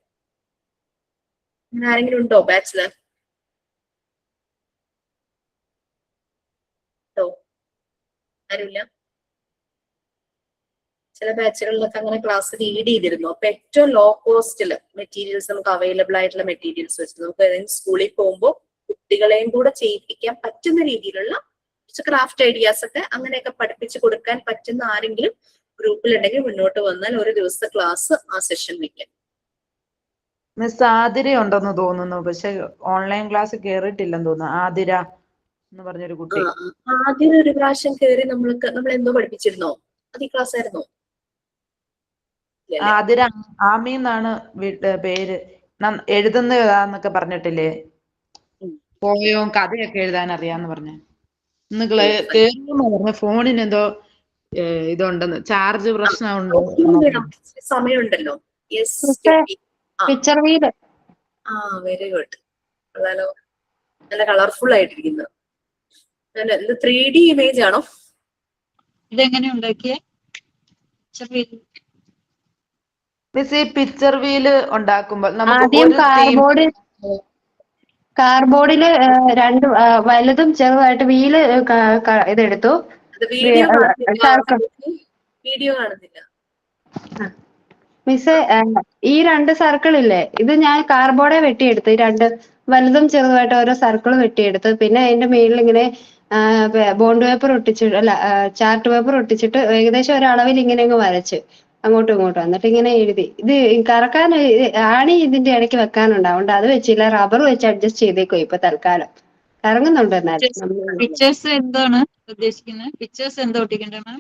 അങ്ങനെ ആരെങ്കിലും ഉണ്ടോ ബാച്ചില്? ഉണ്ടോ? ആരുമില്ല? ചില ബാച്ചുകളിലൊക്കെ അങ്ങനെ ക്ലാസ് ലീഡ് ചെയ്തിരുന്നു. അപ്പൊ ഏറ്റവും ലോ കോസ്റ്റില് മെറ്റീരിയൽസ് നമുക്ക് അവൈലബിൾ ആയിട്ടുള്ള മെറ്റീരിയൽസ് വെച്ചിട്ട് നമുക്ക് ഏതെങ്കിലും സ്കൂളിൽ പോകുമ്പോൾ കുട്ടികളെയും കൂടെ ചെയ്യിപ്പിക്കാൻ പറ്റുന്ന രീതിയിലുള്ള കുറച്ച് ക്രാഫ്റ്റ് ഐഡിയാസ് ഒക്കെ അങ്ങനെയൊക്കെ പഠിപ്പിച്ചു കൊടുക്കാൻ പറ്റുന്ന ആരെങ്കിലും ഗ്രൂപ്പിലുണ്ടെങ്കിൽ മുന്നോട്ട് വന്നാൽ ഒരു ദിവസത്തെ ക്ലാസ് ആ സെഷൻ വെക്കാം. മിസ് ആതിര ഉണ്ടെന്ന് തോന്നുന്നു, പക്ഷെ ഓൺലൈൻ ക്ലാസ് കേറിയിട്ടില്ലെന്ന് തോന്നുന്നു. ആതിര എന്ന് പറഞ്ഞൊരു കുട്ടി. ആദ്യം ഒരു പ്രാവശ്യം കയറി നമ്മൾ എന്തോ പഠിപ്പിച്ചിരുന്നോ? അത് ഈ ക്ലാസ് ആയിരുന്നോ? ആതിര ആമി എന്നാണ് പേര്. എഴുതുന്നതാന്നൊക്കെ പറഞ്ഞിട്ടില്ലേ? പോയോ കഥയൊക്കെ എഴുതാൻ അറിയാന്ന് പറഞ്ഞ. ഇന്ന് കേറുന്ന പറഞ്ഞ ഫോണിന് എന്തോ ഇതുണ്ടെന്ന്, ചാർജ് പ്രശ്നമുണ്ടോ? സമയമുണ്ടല്ലോ. പിക്ചർ വീട്. Very good. അതാലോ നല്ല കളർഫുൾ ആയിട്ടിരിക്കുന്നു. 3D ഇമേജ് ആണോ? ഇതെങ്ങനെ ഉണ്ടാക്കിയേ? മിസ് ഈ പിക്ചർ വീല് ഉണ്ടാക്കുമ്പോൾ നമുക്ക് ആദ്യം കാർബോർഡില് രണ്ട് വലുതും ചെറുതായിട്ട് വീല് ഇതെടുത്തു. വീഡിയോ കാണുന്നില്ല മിസ്. ഈ 2 സർക്കിൾ ഇല്ലേ, ഇത് ഞാൻ കാർബോർഡെ വെട്ടിയെടുത്തു. ഈ 2 വലുതും ചെറുതായിട്ട് ഓരോ സർക്കിൾ വെട്ടിയെടുത്ത്, പിന്നെ അതിന്റെ മേളിൽ ഇങ്ങനെ ബോണ്ട് പേപ്പർ ഒട്ടിച്ചിട്ട്, അല്ല ചാർട്ട് പേപ്പർ ഒട്ടിച്ചിട്ട് ഏകദേശം ഒരളവിൽ ഇങ്ങനെ അങ്ങ് വരച്ച് അങ്ങോട്ടും ഇങ്ങോട്ടും, എന്നിട്ട് ഇങ്ങനെ എഴുതി. ഇത് കറക്കാൻ ആണി ഇതിന്റെ ഇടയ്ക്ക് വെക്കാനുണ്ടാവുണ്ട്, അത് വെച്ചില്ല. റബ്ബർ വെച്ച് അഡ്ജസ്റ്റ് ചെയ്തേക്കോ ഇപ്പൊ തൽക്കാലം. കറങ്ങുന്നുണ്ട് എന്നാലും. പിക്ചേഴ്സ് എന്താണ് ഉദ്ദേശിക്കുന്നത്? പിക്ചേഴ്സ് എന്താ ഒട്ടിക്കേണ്ടത് മാം?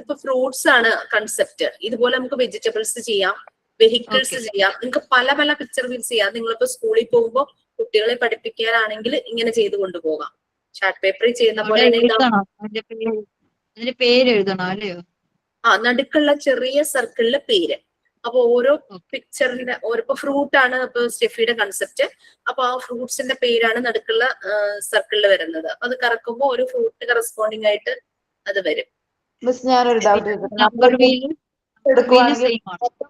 ഇപ്പൊ ഫ്രൂട്ട്സ് ആണ് കൺസെപ്റ്റ്. ഇതുപോലെ നമുക്ക് വെജിറ്റബിൾസ് ചെയ്യാം, വെഹിക്കിൾസ് ചെയ്യാം. നിങ്ങൾക്ക് പല പല പിക്ചർ വീൽസ് ചെയ്യാം. നിങ്ങളിപ്പോ സ്കൂളിൽ പോകുമ്പോൾ കുട്ടികളെ പഠിപ്പിക്കാനാണെങ്കിൽ ഇങ്ങനെ ചെയ്ത് കൊണ്ടുപോകാം. ചാർട്ട് പേപ്പറിൽ ചെയ്യുന്ന പോലെ അതിന്റെ പേര് എഴുതണോ അല്ലയോ? നടുക്കുള്ള ചെറിയ സർക്കിളിലെ പേര്. അപ്പൊ ഓരോ പിക്ചറിന്റെ ഇപ്പൊ ഫ്രൂട്ട് ആണ് ഇപ്പൊ സ്റ്റെഫിയുടെ കൺസെപ്റ്റ്. അപ്പൊ ആ ഫ്രൂട്ട്സിന്റെ പേരാണ് നടുക്കുള്ള സർക്കിളിൽ വരുന്നത്. അത് കറക്കുമ്പോൾ ഒരു ഫ്രൂട്ട് കറസ്പോണ്ടിങ് ആയിട്ട് അത് വരും. മിസ് ഞാനൊരു ഡൗട്ട്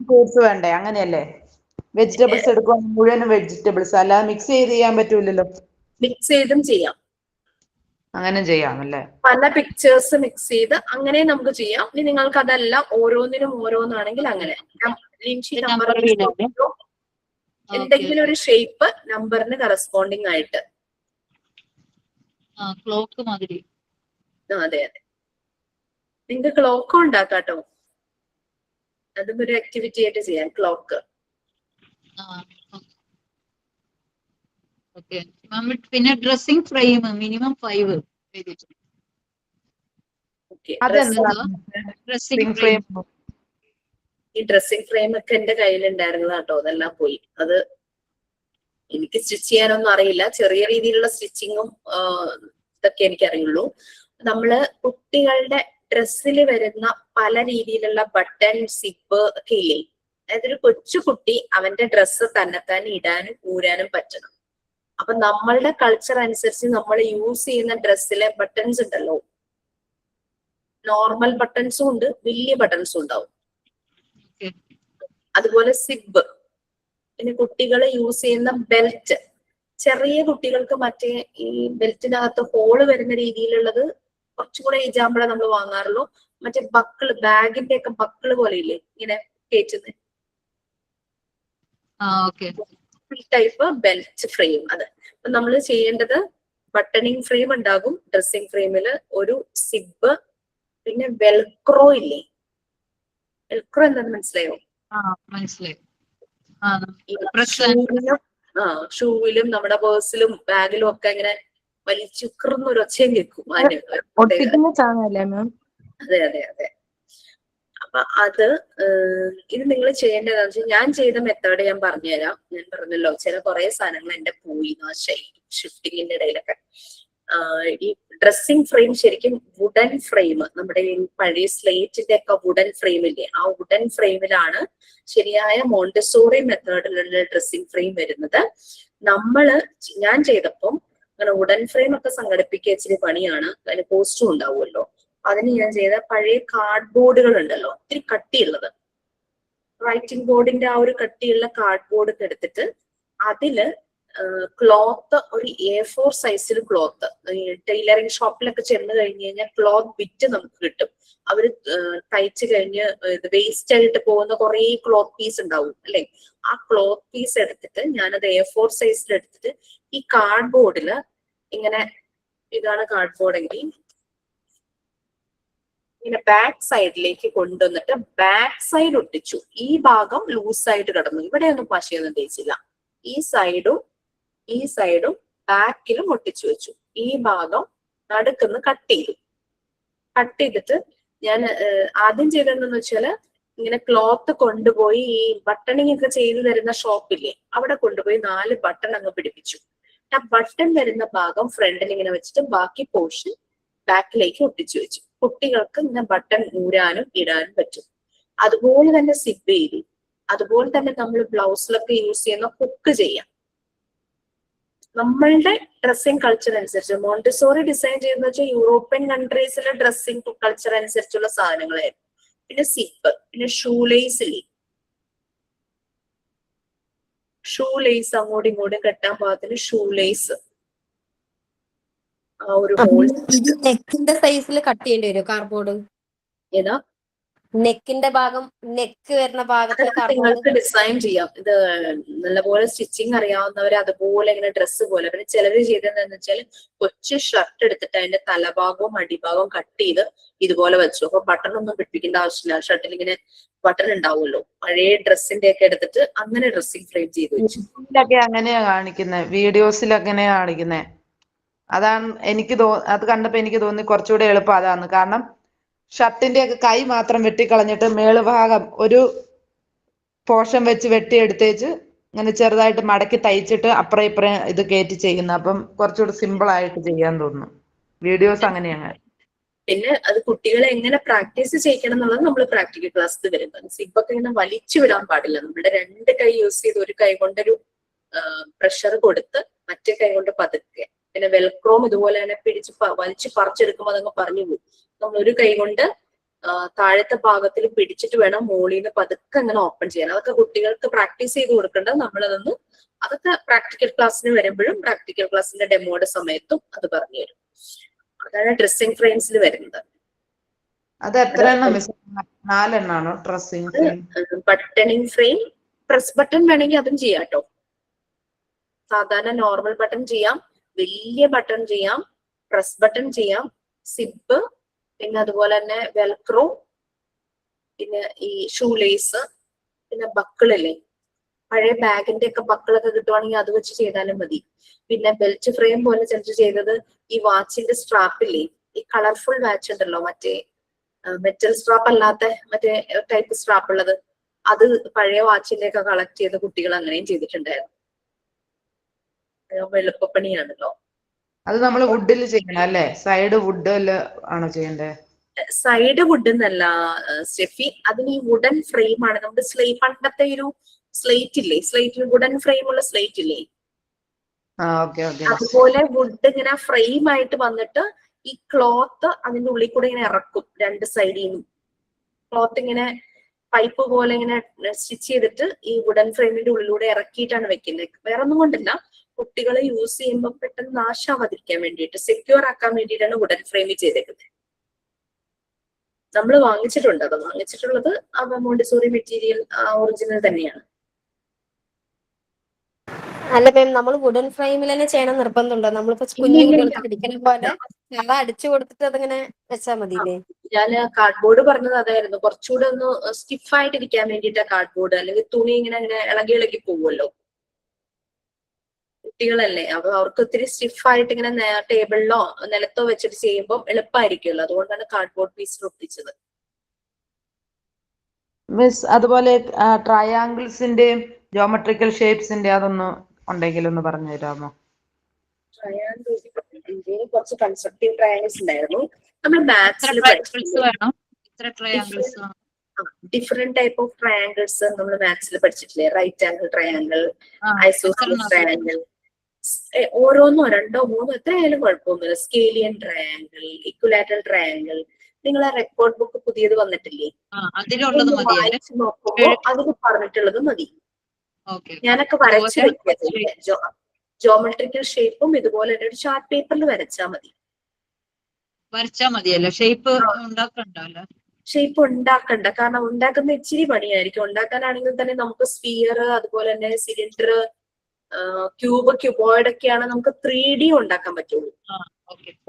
ഫ്രൂട്ട്സ് വേണ്ടേ? അങ്ങനെയല്ലേ? വെജിറ്റബിൾസ് എടുക്കുവാണെങ്കിൽ മുഴുവനും വെജിറ്റബിൾസ്, അല്ലാതെ മിക്സ് ചെയ്ത് ചെയ്യാൻ പറ്റൂലല്ലോ. മിക്സ് ചെയ്തും ചെയ്യാം, അങ്ങനെ ചെയ്യാമല്ലേ? പല പിക്ചേഴ്സ് മിക്സ് ചെയ്ത് അങ്ങനെ നമുക്ക് ചെയ്യാം. ഇനി നിങ്ങൾക്ക് അതല്ല ഓരോന്നിനും ഓരോന്നാണെങ്കിൽ അങ്ങനെ എന്തെങ്കിലും ഒരു ഷേപ്പ് നമ്പറിന് കറസ്പോണ്ടിങ് ആയിട്ട്. ക്ലോക്ക് മാതിരി. അതെ അതെ, നിങ്ങൾക്ക് ക്ലോക്ക് ഉണ്ടാക്കാട്ടോ. അതും ഒരു ആക്ടിവിറ്റി ആയിട്ട് ചെയ്യാം, ക്ലോക്ക്. പിന്നെ ഡ്രസ്സിംഗ് ഫ്രെയിം മിനിമം 5. ഈ ഡ്രസ്സിംഗ് ഫ്രെയിം ഒക്കെ എന്റെ കയ്യിലുണ്ടായിരുന്നത് കേട്ടോ, അതെല്ലാം പോയി. അത് എനിക്ക് സ്റ്റിച്ച് ചെയ്യാനൊന്നും അറിയില്ല. ചെറിയ രീതിയിലുള്ള സ്റ്റിച്ചിങ്ങും ഇതൊക്കെ എനിക്കറിയുള്ളൂ. നമ്മള് കുട്ടികളുടെ ഡ്രസ്സിൽ വരുന്ന പല രീതിയിലുള്ള ബട്ടൺ, സിപ്പ് ഒക്കെ ഇല്ലേ? അതായത് ഒരു കൊച്ചുകുട്ടി അവന്റെ ഡ്രസ്സ് തന്നെത്താൻ ഇടാനും ഊരാനും പറ്റണം. അപ്പൊ നമ്മളുടെ കൾച്ചർ അനുസരിച്ച് നമ്മൾ യൂസ് ചെയ്യുന്ന ഡ്രസ്സിലെ ബട്ടൺസ് ഉണ്ടല്ലോ, നോർമൽ ബട്ടൺസും ഉണ്ട്, വലിയ ബട്ടൺസും ഉണ്ടാവും. അതുപോലെ സിബ്, പിന്നെ കുട്ടികൾ യൂസ് ചെയ്യുന്ന ബെൽറ്റ്. ചെറിയ കുട്ടികൾക്ക് മറ്റേ ഈ ബെൽറ്റിനകത്ത് ഹോള് വരുന്ന രീതിയിലുള്ളത് കുറച്ചും കൂടെ എക്സാമ്പിളെ നമ്മൾ വാങ്ങാറുള്ളൂ. മറ്റേ ബക്കിള്, ബാഗിന്റെ ഒക്കെ ബക്കിള് പോലെ ഇല്ലേ ഇങ്ങനെ കയറ്റുന്നത്, ടൈപ്പ് ബെൽറ്റ് ഫ്രെയിം. അത് അപ്പൊ നമ്മൾ ചെയ്യേണ്ടത് ബട്ടണിങ് ഫ്രെയിം ഉണ്ടാകും ഡ്രസ്സിംഗ് ഫ്രെയിമില്, ഒരു സിബ്, പിന്നെ വെൽക്രോ ഇല്ലേ? വെൽക്രോ എന്താന്ന് മനസ്സിലായോ? മനസ്സിലായി. ഷൂവിലും നമ്മുടെ പേഴ്സിലും ബാഗിലും ഒക്കെ ഇങ്ങനെ വലിച്ചുക്കറുന്നൊരു ഒച്ചയും കേൾക്കും. അതെ അതെ അതെ. അപ്പൊ അത് ഇത് നിങ്ങൾ ചെയ്യേണ്ടതെന്ന് വെച്ചാൽ, ഞാൻ ചെയ്ത മെത്തേഡ് ഞാൻ പറഞ്ഞുതരാം. ഞാൻ പറഞ്ഞല്ലോ ചില കുറെ സാധനങ്ങൾ എന്റെ പോയി നാശായി ഷിഫ്റ്റിങ്ങിന്റെ ഇടയിലൊക്കെ. ഈ ഡ്രസ്സിംഗ് ഫ്രെയിം ശരിക്കും വുഡൻ ഫ്രെയിം, നമ്മുടെ ഈ പഴയ സ്ലേറ്റിന്റെ ഒക്കെ വുഡൻ ഫ്രെയിം ഇല്ലേ, ആ വുഡൻ ഫ്രെയിമിലാണ് ശരിയായ മോണ്ടിസോറി മെത്തേഡിലുള്ള ഡ്രസ്സിംഗ് ഫ്രെയിം വരുന്നത്. ഞാൻ ചെയ്തപ്പം അങ്ങനെ വുഡൻ ഫ്രെയിം ഒക്കെ സംഘടിപ്പിക്കുക ഇച്ചിരി പണിയാണ്, അതിന് കോസ്റ്റും ഉണ്ടാവുമല്ലോ. അതിന് ഞാൻ ചെയ്ത പഴയ കാർഡ് ബോർഡുകൾ ഉണ്ടല്ലോ, ഒത്തിരി കട്ടിയുള്ളത്, റൈറ്റിംഗ് ബോർഡിന്റെ ആ ഒരു കട്ടിയുള്ള കാർഡ് ബോർഡ് ഒക്കെ എടുത്തിട്ട് അതില് ക്ലോത്ത് ഒരു A4 സൈസിൽ ക്ലോത്ത്, ടൈലറിംഗ് ഷോപ്പിലൊക്കെ ചെന്ന് കഴിഞ്ഞ് കഴിഞ്ഞാൽ ക്ലോത്ത് ബിറ്റ് നമുക്ക് കിട്ടും. അവര് തയ്ച്ചു കഴിഞ്ഞ് വേസ്റ്റ് ആയിട്ട് പോകുന്ന കുറെ ക്ലോത്ത് പീസ് ഉണ്ടാവും അല്ലെ, ആ ക്ലോത്ത് പീസ് എടുത്തിട്ട് ഞാനത് A4 സൈസിൽ എടുത്തിട്ട് ഈ കാർഡ് ബോർഡില് ഇങ്ങനെ, ഇതാണ് കാർഡ് ബോർഡ് എങ്കിൽ ഇങ്ങനെ ബാക്ക് സൈഡിലേക്ക് കൊണ്ടുവന്നിട്ട് ബാക്ക് സൈഡ് ഒട്ടിച്ചു. ഈ ഭാഗം ലൂസായിട്ട് കിടന്നു, ഇവിടെയൊന്നും പശയൊന്നും തേച്ചില്ല. ഈ സൈഡും ബാക്കിലും ഒട്ടിച്ചു വെച്ചു. ഈ ഭാഗം നടുക്കുന്ന് കട്ട് ചെയ്തിട്ട് ഞാൻ ആദ്യം ചെയ്തതെന്ന് വെച്ചാല് ഇങ്ങനെ ക്ലോത്ത് കൊണ്ടുപോയി ഈ ബട്ടണിങ് ഒക്കെ ചെയ്തു തരുന്ന ഷോപ്പില്ലേ, അവിടെ കൊണ്ടുപോയി 4 ബട്ടൺ അങ്ങ് പിടിപ്പിച്ചു. ആ ബട്ടൺ വരുന്ന ഭാഗം ഫ്രണ്ടിൽ ഇങ്ങനെ വെച്ചിട്ട് ബാക്കി പോർഷൻ ബാക്കിലേക്ക് ഒട്ടിച്ചു വെച്ചു. കുട്ടികൾക്ക് ഇങ്ങനെ ബട്ടൺ ഊരാനും ഇടാനും പറ്റും. അതുപോലെ തന്നെ സിബ് ചെയ്തു. അതുപോലെ തന്നെ നമ്മൾ ബ്ലൗസിലൊക്കെ യൂസ് ചെയ്യുന്ന ഹുക്ക് ചെയ്യാം. നമ്മളുടെ ഡ്രസ്സിങ് കൾച്ചർ അനുസരിച്ച് മോണ്ടിസോറി ഡിസൈൻ ചെയ്യുന്ന വെച്ചാൽ യൂറോപ്യൻ കൺട്രീസിലെ ഡ്രസ്സിങ് കൾച്ചർ അനുസരിച്ചുള്ള സാധനങ്ങളായിരുന്നു. പിന്നെ സിപ്പ്, പിന്നെ ഷൂ ലേസ് അങ്ങോട്ടും ഇങ്ങോട്ടും കെട്ടാൻ പാകത്തിന് ഷൂ ലേസ്, ആ ഒരു ഹോൾ. നെക്കിന്റെ സൈസിൽ കട്ട് ചെയ്യേണ്ടി വരും കാർഡ്ബോർഡ്? ഏതാ നെക്കിന്റെ ഭാഗം, നെക്ക് വരുന്ന ഭാഗത്ത് നിങ്ങൾക്ക് ഡിസൈൻ ചെയ്യാം. ഇത് നല്ലപോലെ സ്റ്റിച്ചിങ് അറിയാവുന്നവര് അതുപോലെ ഇങ്ങനെ ഡ്രസ്സ് പോലെ. പിന്നെ ചിലര് ചെയ്തതെന്ന് വെച്ചാൽ കൊച്ചു ഷർട്ട് എടുത്തിട്ട് അതിന്റെ തലഭാഗവും അടിഭാഗവും കട്ട് ചെയ്ത് ഇതുപോലെ വെച്ചു. അപ്പൊ ബട്ടൺ ഒന്നും പിടിപ്പിക്കേണ്ട ആവശ്യമില്ല. ഷർട്ടിൽ ഇങ്ങനെ ബട്ടൺ ഉണ്ടാവുമല്ലോ, പഴയ ഡ്രസ്സിന്റെ ഒക്കെ എടുത്തിട്ട് അങ്ങനെ ഡ്രസ്സിങ് ഫ്രെയിം ചെയ്ത് വെച്ചു. അങ്ങനെയാ കാണിക്കുന്നത്, വീഡിയോസിൽ അങ്ങനെയാ കാണിക്കുന്നത്. അതാണ് എനിക്ക് അത് കണ്ടപ്പോ എനിക്ക് തോന്നി കുറച്ചുകൂടെ എളുപ്പം അതാണ്. കാരണം ഷർട്ടിന്റെ ഒക്കെ കൈ മാത്രം വെട്ടിക്കളഞ്ഞിട്ട് മേളുഭാഗം ഒരു പോർഷൻ വെച്ച് വെട്ടിയെടുത്തേച്ച് ഇങ്ങനെ ചെറുതായിട്ട് മടക്കി തയ്ച്ചിട്ട് അപ്പുറം ഇപ്പുറം ഇത് കയറ്റി ചെയ്യുന്നു. അപ്പം കുറച്ചുകൂടി സിമ്പിൾ ആയിട്ട് ചെയ്യാൻ തോന്നുന്നു. വീഡിയോസ് അങ്ങനെയാണ്. പിന്നെ അത് കുട്ടികളെ എങ്ങനെ പ്രാക്ടീസ് ചെയ്യിക്കണം എന്നുള്ളത് നമ്മൾ പ്രാക്ടിക്കൽ ക്ലാസ്സിൽ വരുന്നത്. സിബൊക്കെ ഇങ്ങനെ വലിച്ചു വിടാൻ പാടില്ല. നമ്മുടെ 2 കൈ യൂസ് ചെയ്ത് ഒരു കൈ കൊണ്ടൊരു പ്രഷർ കൊടുത്ത് മറ്റേ കൈ കൊണ്ട് പതുക്കെ. പിന്നെ വെൽക്രോം ഇതുപോലെ തന്നെ പിടിച്ച് വലിച്ച് പറിച്ചെടുക്കുമ്പോൾ അതങ്ങ് പറഞ്ഞു പോകും. നമ്മൾ ഒരു കൈ കൊണ്ട് താഴത്തെ ഭാഗത്തിൽ പിടിച്ചിട്ട് വേണം മുകളിൽ നിന്ന് പതുക്കെ അങ്ങനെ ഓപ്പൺ ചെയ്യാൻ. അതൊക്കെ കുട്ടികൾക്ക് പ്രാക്ടീസ് ചെയ്ത് കൊടുക്കേണ്ടത്. നമ്മളതൊന്ന് അതൊക്കെ പ്രാക്ടിക്കൽ ക്ലാസ്സിന് വരുമ്പോഴും പ്രാക്ടിക്കൽ ക്ലാസ്സിന്റെ ഡെമോയുടെ സമയത്തും അത് പറഞ്ഞു തരും. അതാണ് ഡ്രസ്സിംഗ് ഫ്രെയിംസിൽ വരുന്നത്. അത് എത്ര എണ്ണം? 4 എണ്ണാണോ dressing frame? Buttoning frame, press button വേണമെങ്കിൽ അതും ചെയ്യാം കേട്ടോ. സാധാരണ നോർമൽ ബട്ടൺ ചെയ്യാം, വലിയ ബട്ടൺ ചെയ്യാം, പ്രസ് ബട്ടൺ ചെയ്യാം, സിബ്, പിന്നെ അതുപോലെ തന്നെ വെൽക്രോ, പിന്നെ ഈ ഷൂ ലേസ്, പിന്നെ ബക്കിളില്ലേ, പഴയ ബാഗിന്റെ ഒക്കെ ബക്കിളൊക്കെ കിട്ടുവാണെങ്കിൽ അത് വെച്ച് ചെയ്താലും മതി. പിന്നെ ബെൽറ്റ് ഫ്രെയിം പോലെ ചിലർ ചെയ്തത് ഈ വാച്ചിന്റെ സ്ട്രാപ്പില്ലേ, ഈ കളർഫുൾ വാച്ച് ഉണ്ടല്ലോ, മറ്റേ മെറ്റൽ സ്ട്രാപ്പ് അല്ലാത്ത മറ്റേ ടൈപ്പ് സ്ട്രാപ്പ് ഉള്ളത്, അത് പഴയ വാച്ചിന്റെ ഒക്കെ കളക്ട് ചെയ്ത കുട്ടികൾ അങ്ങനെയും ചെയ്തിട്ടുണ്ടായിരുന്നു. എളുപ്പപ്പണിയാണല്ലോ. അത് നമ്മൾ വുഡിൽ ചെയ്യണം അല്ലേ? സൈഡ് വുഡിൽ ആണോ ചെയ്യേണ്ടത്? സൈഡ് വുഡ് എന്നല്ല സ്റ്റെഫി, അതിന് ഈ വുഡൻ ഫ്രെയിം ആണ്. നമ്മുടെ പണ്ടത്തെ ഒരു സ്ലേറ്റ് ഇല്ലേ, സ്ലേറ്റിൽ വുഡൻ ഫ്രെയിം ഉള്ള സ്ലേറ്റ് ഇല്ലേ, അതുപോലെ വുഡ് ഇങ്ങനെ ഫ്രെയിം ആയിട്ട് വന്നിട്ട് ഈ ക്ലോത്ത് അതിന്റെ ഉള്ളിൽ കൂടെ ഇങ്ങനെ ഇറക്കും. 2 സൈഡിൽ നിന്നും ക്ലോത്ത് ഇങ്ങനെ പൈപ്പ് പോലെ ഇങ്ങനെ സ്റ്റിച്ച് ചെയ്തിട്ട് ഈ വുഡൻ ഫ്രെയിമിന്റെ ഉള്ളിലൂടെ ഇറക്കിയിട്ടാണ് വെക്കുന്നത്. വേറെ ഒന്നും കൊണ്ടില്ല, കുട്ടികളെ യൂസ് ചെയ്യുമ്പോൾ പെട്ടെന്ന് നാശാവാതിരിക്കാൻ വേണ്ടിയിട്ട്, സെക്യൂർ ആക്കാൻ വേണ്ടിയിട്ടാണ് വുഡൻ ഫ്രെയിമിൽ ചെയ്തേക്കുന്നത്. നമ്മൾ വാങ്ങിച്ചിട്ടുണ്ട്. അത് വാങ്ങിച്ചിട്ടുള്ളത് മോണ്ടിസോറി മെറ്റീരിയൽ ഒറിജിനൽ തന്നെയാണ്. അല്ല മാം, നമ്മൾ വുഡൻ ഫ്രെയിമിൽ തന്നെ ചെയ്യണം നിർബന്ധമുണ്ടോ? നമ്മളിപ്പോ കുഞ്ഞു കുട്ടികൾക്ക് പിടിക്കുന്ന പോലെ അത് അടിച്ചു കൊടുത്തിട്ട് അതിങ്ങനെ വെച്ചാൽ മതിയില്ലേ? ഞാൻ കാർഡ്ബോർഡ് പറഞ്ഞത് അതായിരുന്നു, കുറച്ചുകൂടെ ഒന്ന് സ്റ്റിഫായിട്ടിരിക്കാൻ വേണ്ടിയിട്ടാ കാർഡ്ബോർഡ്. അല്ലെങ്കിൽ തുണി ഇങ്ങനെ ഇളകി പോകുമല്ലോ, കുട്ടികളല്ലേ, അപ്പൊ അവർക്ക് ഒത്തിരി സ്റ്റിഫായിട്ട് ഇങ്ങനെ ടേബിളിലോ നിലത്തോ വെച്ചിട്ട് ചെയ്യുമ്പോൾ എളുപ്പമായിരിക്കുമല്ലോ. അതുകൊണ്ടാണ് കാർഡ്ബോർഡ് പീസിൽ ഒട്ടിച്ചത്. മിസ്, അതുപോലെ ട്രയാങ്കിൾസിന്റെയും ജോമെട്രിക്കൽ ഷേപ്സിന്റെ അതൊന്ന് ഉണ്ടെങ്കിൽ ഒന്ന് പറഞ്ഞു തരാമോ? ട്രയാങ്കിൾ കുറച്ച് കൺസ്ട്രക്റ്റീവ് ട്രയാങ്കിൾസ് ഉണ്ടായിരുന്നു. നമ്മൾ മാത്സിൽ ഡിഫറെന്റ് ടൈപ്പ് ഓഫ് ട്രയാങ്കിൾസ് നമ്മൾ മാത്സിൽ പഠിച്ചിട്ടില്ലേ? Right angle triangle, isosceles triangle, ഓരോന്നോ 2 3 എത്രയായാലും കുഴപ്പമൊന്നുമില്ല. Scalene triangle, equilateral triangle. നിങ്ങളെ റെക്കോർഡ് ബുക്ക് പുതിയത് വന്നിട്ടില്ലേ? അതിലുള്ളത് ഒന്ന് മതി അല്ലേ? വായിച്ചു നോക്കുമ്പോ അതിൽ പറഞ്ഞിട്ടുള്ളത് മതി. ഓക്കെ. ഞാനൊക്കെ വരച്ചു വെക്കുന്നത് ജോമെട്രിക്കൽ ഷേപ്പും ഇതുപോലെ ഒരു ചാർട്ട് പേപ്പറിൽ വരച്ചാൽ മതി. വരച്ചാ മതിയല്ലോ, ഷേപ്പ് ഉണ്ടാക്കണ്ടല്ലോ. ഷേപ്പ് ഉണ്ടാക്കണ്ട, കാരണം ഉണ്ടാക്കുന്ന ഇച്ചിരി പണിയായിരിക്കും. ഉണ്ടാക്കാനാണെങ്കിൽ തന്നെ നമുക്ക് സ്ഫിയർ, അതുപോലെ തന്നെ സിലിണ്ടർ, ക്യൂബ്, ക്യൂബോയിഡ് ഒക്കെയാണ് നമുക്ക് 3D ഉണ്ടാക്കാൻ പറ്റുള്ളൂ.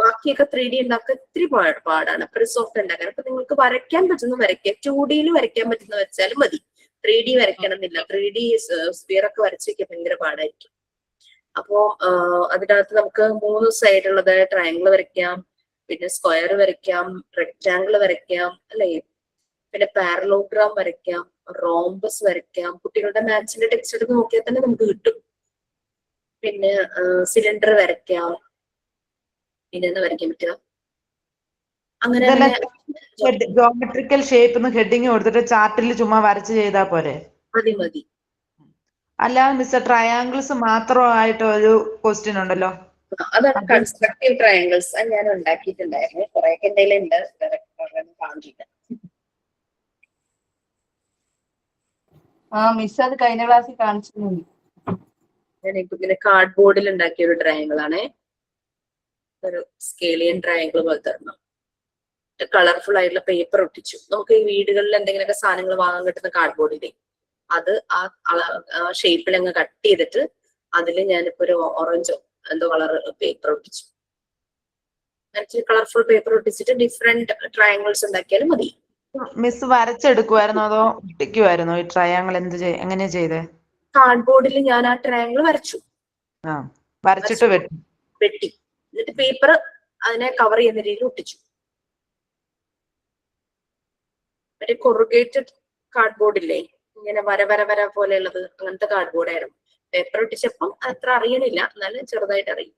ബാക്കിയൊക്കെ 3D ഉണ്ടാക്കാൻ ഇത്തിരി പാടാണ്. സോഫ്റ്റ് ഉണ്ടാക്കാൻ. അപ്പൊ നിങ്ങൾക്ക് വരയ്ക്കാൻ പറ്റുന്ന വരയ്ക്കുക, 2D വരയ്ക്കാൻ പറ്റുന്ന വരച്ചാലും മതി. 3D വരയ്ക്കണം എന്നില്ല. 3D സ്ഫിയർ ഒക്കെ വരച്ച് വെക്കാൻ ഭയങ്കര പാടായിരിക്കും. അപ്പോ അതിനകത്ത് നമുക്ക് 3 സൈഡുള്ളത് ട്രയാങ്കിൾ വരയ്ക്കാം, പിന്നെ സ്ക്വയർ വരയ്ക്കാം, റെക്ടാങ്കിൾ വരയ്ക്കാം, അല്ലെ? പിന്നെ പാരലോഗ്രാം വരയ്ക്കാം, റോംബസ് വരയ്ക്കാം. കുട്ടികളുടെ മാത്സിന്റെ ടെക്സ്റ്റ് എടുത്ത് നോക്കിയാൽ തന്നെ നമുക്ക് കിട്ടും. പിന്നെ സിലിണ്ടർ വരയ്ക്കാം. പിന്നെ എന്താ വരയ്ക്കാൻ പറ്റുക? അങ്ങനെ ജോമെട്രിക്കൽ ഷേപ്പ് ഹെഡിങ് കൊടുത്തിട്ട് ചാർട്ടിൽ ചുമ്മാ വരച്ച് ചെയ്താൽ പോരെ? മതി മതി. അല്ലാതെ മിസ്റ്റർ ട്രയാങ്കിൾസ് മാത്രമായിട്ട് ഒരു ക്വസ്റ്റ്യൻ ഉണ്ടല്ലോ. അതാണ് കൺസ്ട്രക്റ്റീവ് ട്രയാങ്കിൾസ്. ഞാൻ ഉണ്ടാക്കിയിട്ടുണ്ടായിരുന്നു. കുറെയൊക്കെ എന്തെങ്കിലും ഉണ്ട്, കാണില്ല. മിസ് അത് കഴിഞ്ഞ ക്ലാസ്സിൽ കാണിച്ചിട്ടുണ്ട്. ഞാൻ പിന്നെ കാർഡ് ബോർഡിൽ ഉണ്ടാക്കിയ ഒരു ട്രയാങ്കിൾ ആണേ. ഒരു സ്കേലിയൻ ട്രയാങ്കിൾ പോലത്തെ ഒരെണ്ണം. കളർഫുൾ ആയിട്ടുള്ള പേപ്പർ ഒട്ടിച്ചു. നമുക്ക് ഈ വീടുകളിൽ എന്തെങ്കിലുമൊക്കെ സാധനങ്ങൾ വാങ്ങാൻ കിട്ടുന്ന കാർഡ് ബോർഡിലെ അത് ആ ഷേപ്പിൽ അങ്ങ് കട്ട് ചെയ്തിട്ട് അതിൽ ഞാനിപ്പോ ഒരു ഓറഞ്ചോ എന്തോ കളർ പേപ്പർ ഒട്ടിച്ചു. കളർഫുൾ പേപ്പർ ഒട്ടിച്ചിട്ട് ഡിഫറെന്റ് ട്രയാങ്കിൾസ് ഉണ്ടാക്കിയാലും മതി. മിസ് വരച്ചെടുക്കുമായിരുന്നോ അതോ ഒട്ടിക്കുമായിരുന്നോ ഈ ട്രയാങ്കിൾ? എങ്ങനെയാ ചെയ്തേ? കാർഡ് ബോർഡിൽ ഞാൻ ആ ട്രയാങ്കിൾ വരച്ചു. വരച്ചിട്ട് വെട്ടി എന്നിട്ട് പേപ്പർ അതിനെ കവർ ചെയ്യുന്ന രീതിയിൽ ഒട്ടിച്ചു. മറ്റേ കൊറുഗേറ്റഡ് കാർഡ് ബോർഡില്ലേ, ഇങ്ങനെ വര വര വര പോലെയുള്ളത്, അങ്ങനത്തെ കാർഡ് ബോർഡ് ആയിരുന്നു. പേപ്പർ ഒട്ടിച്ചപ്പം അത്ര അറിയണില്ല, എന്നാലും ചെറുതായിട്ട് അറിയും.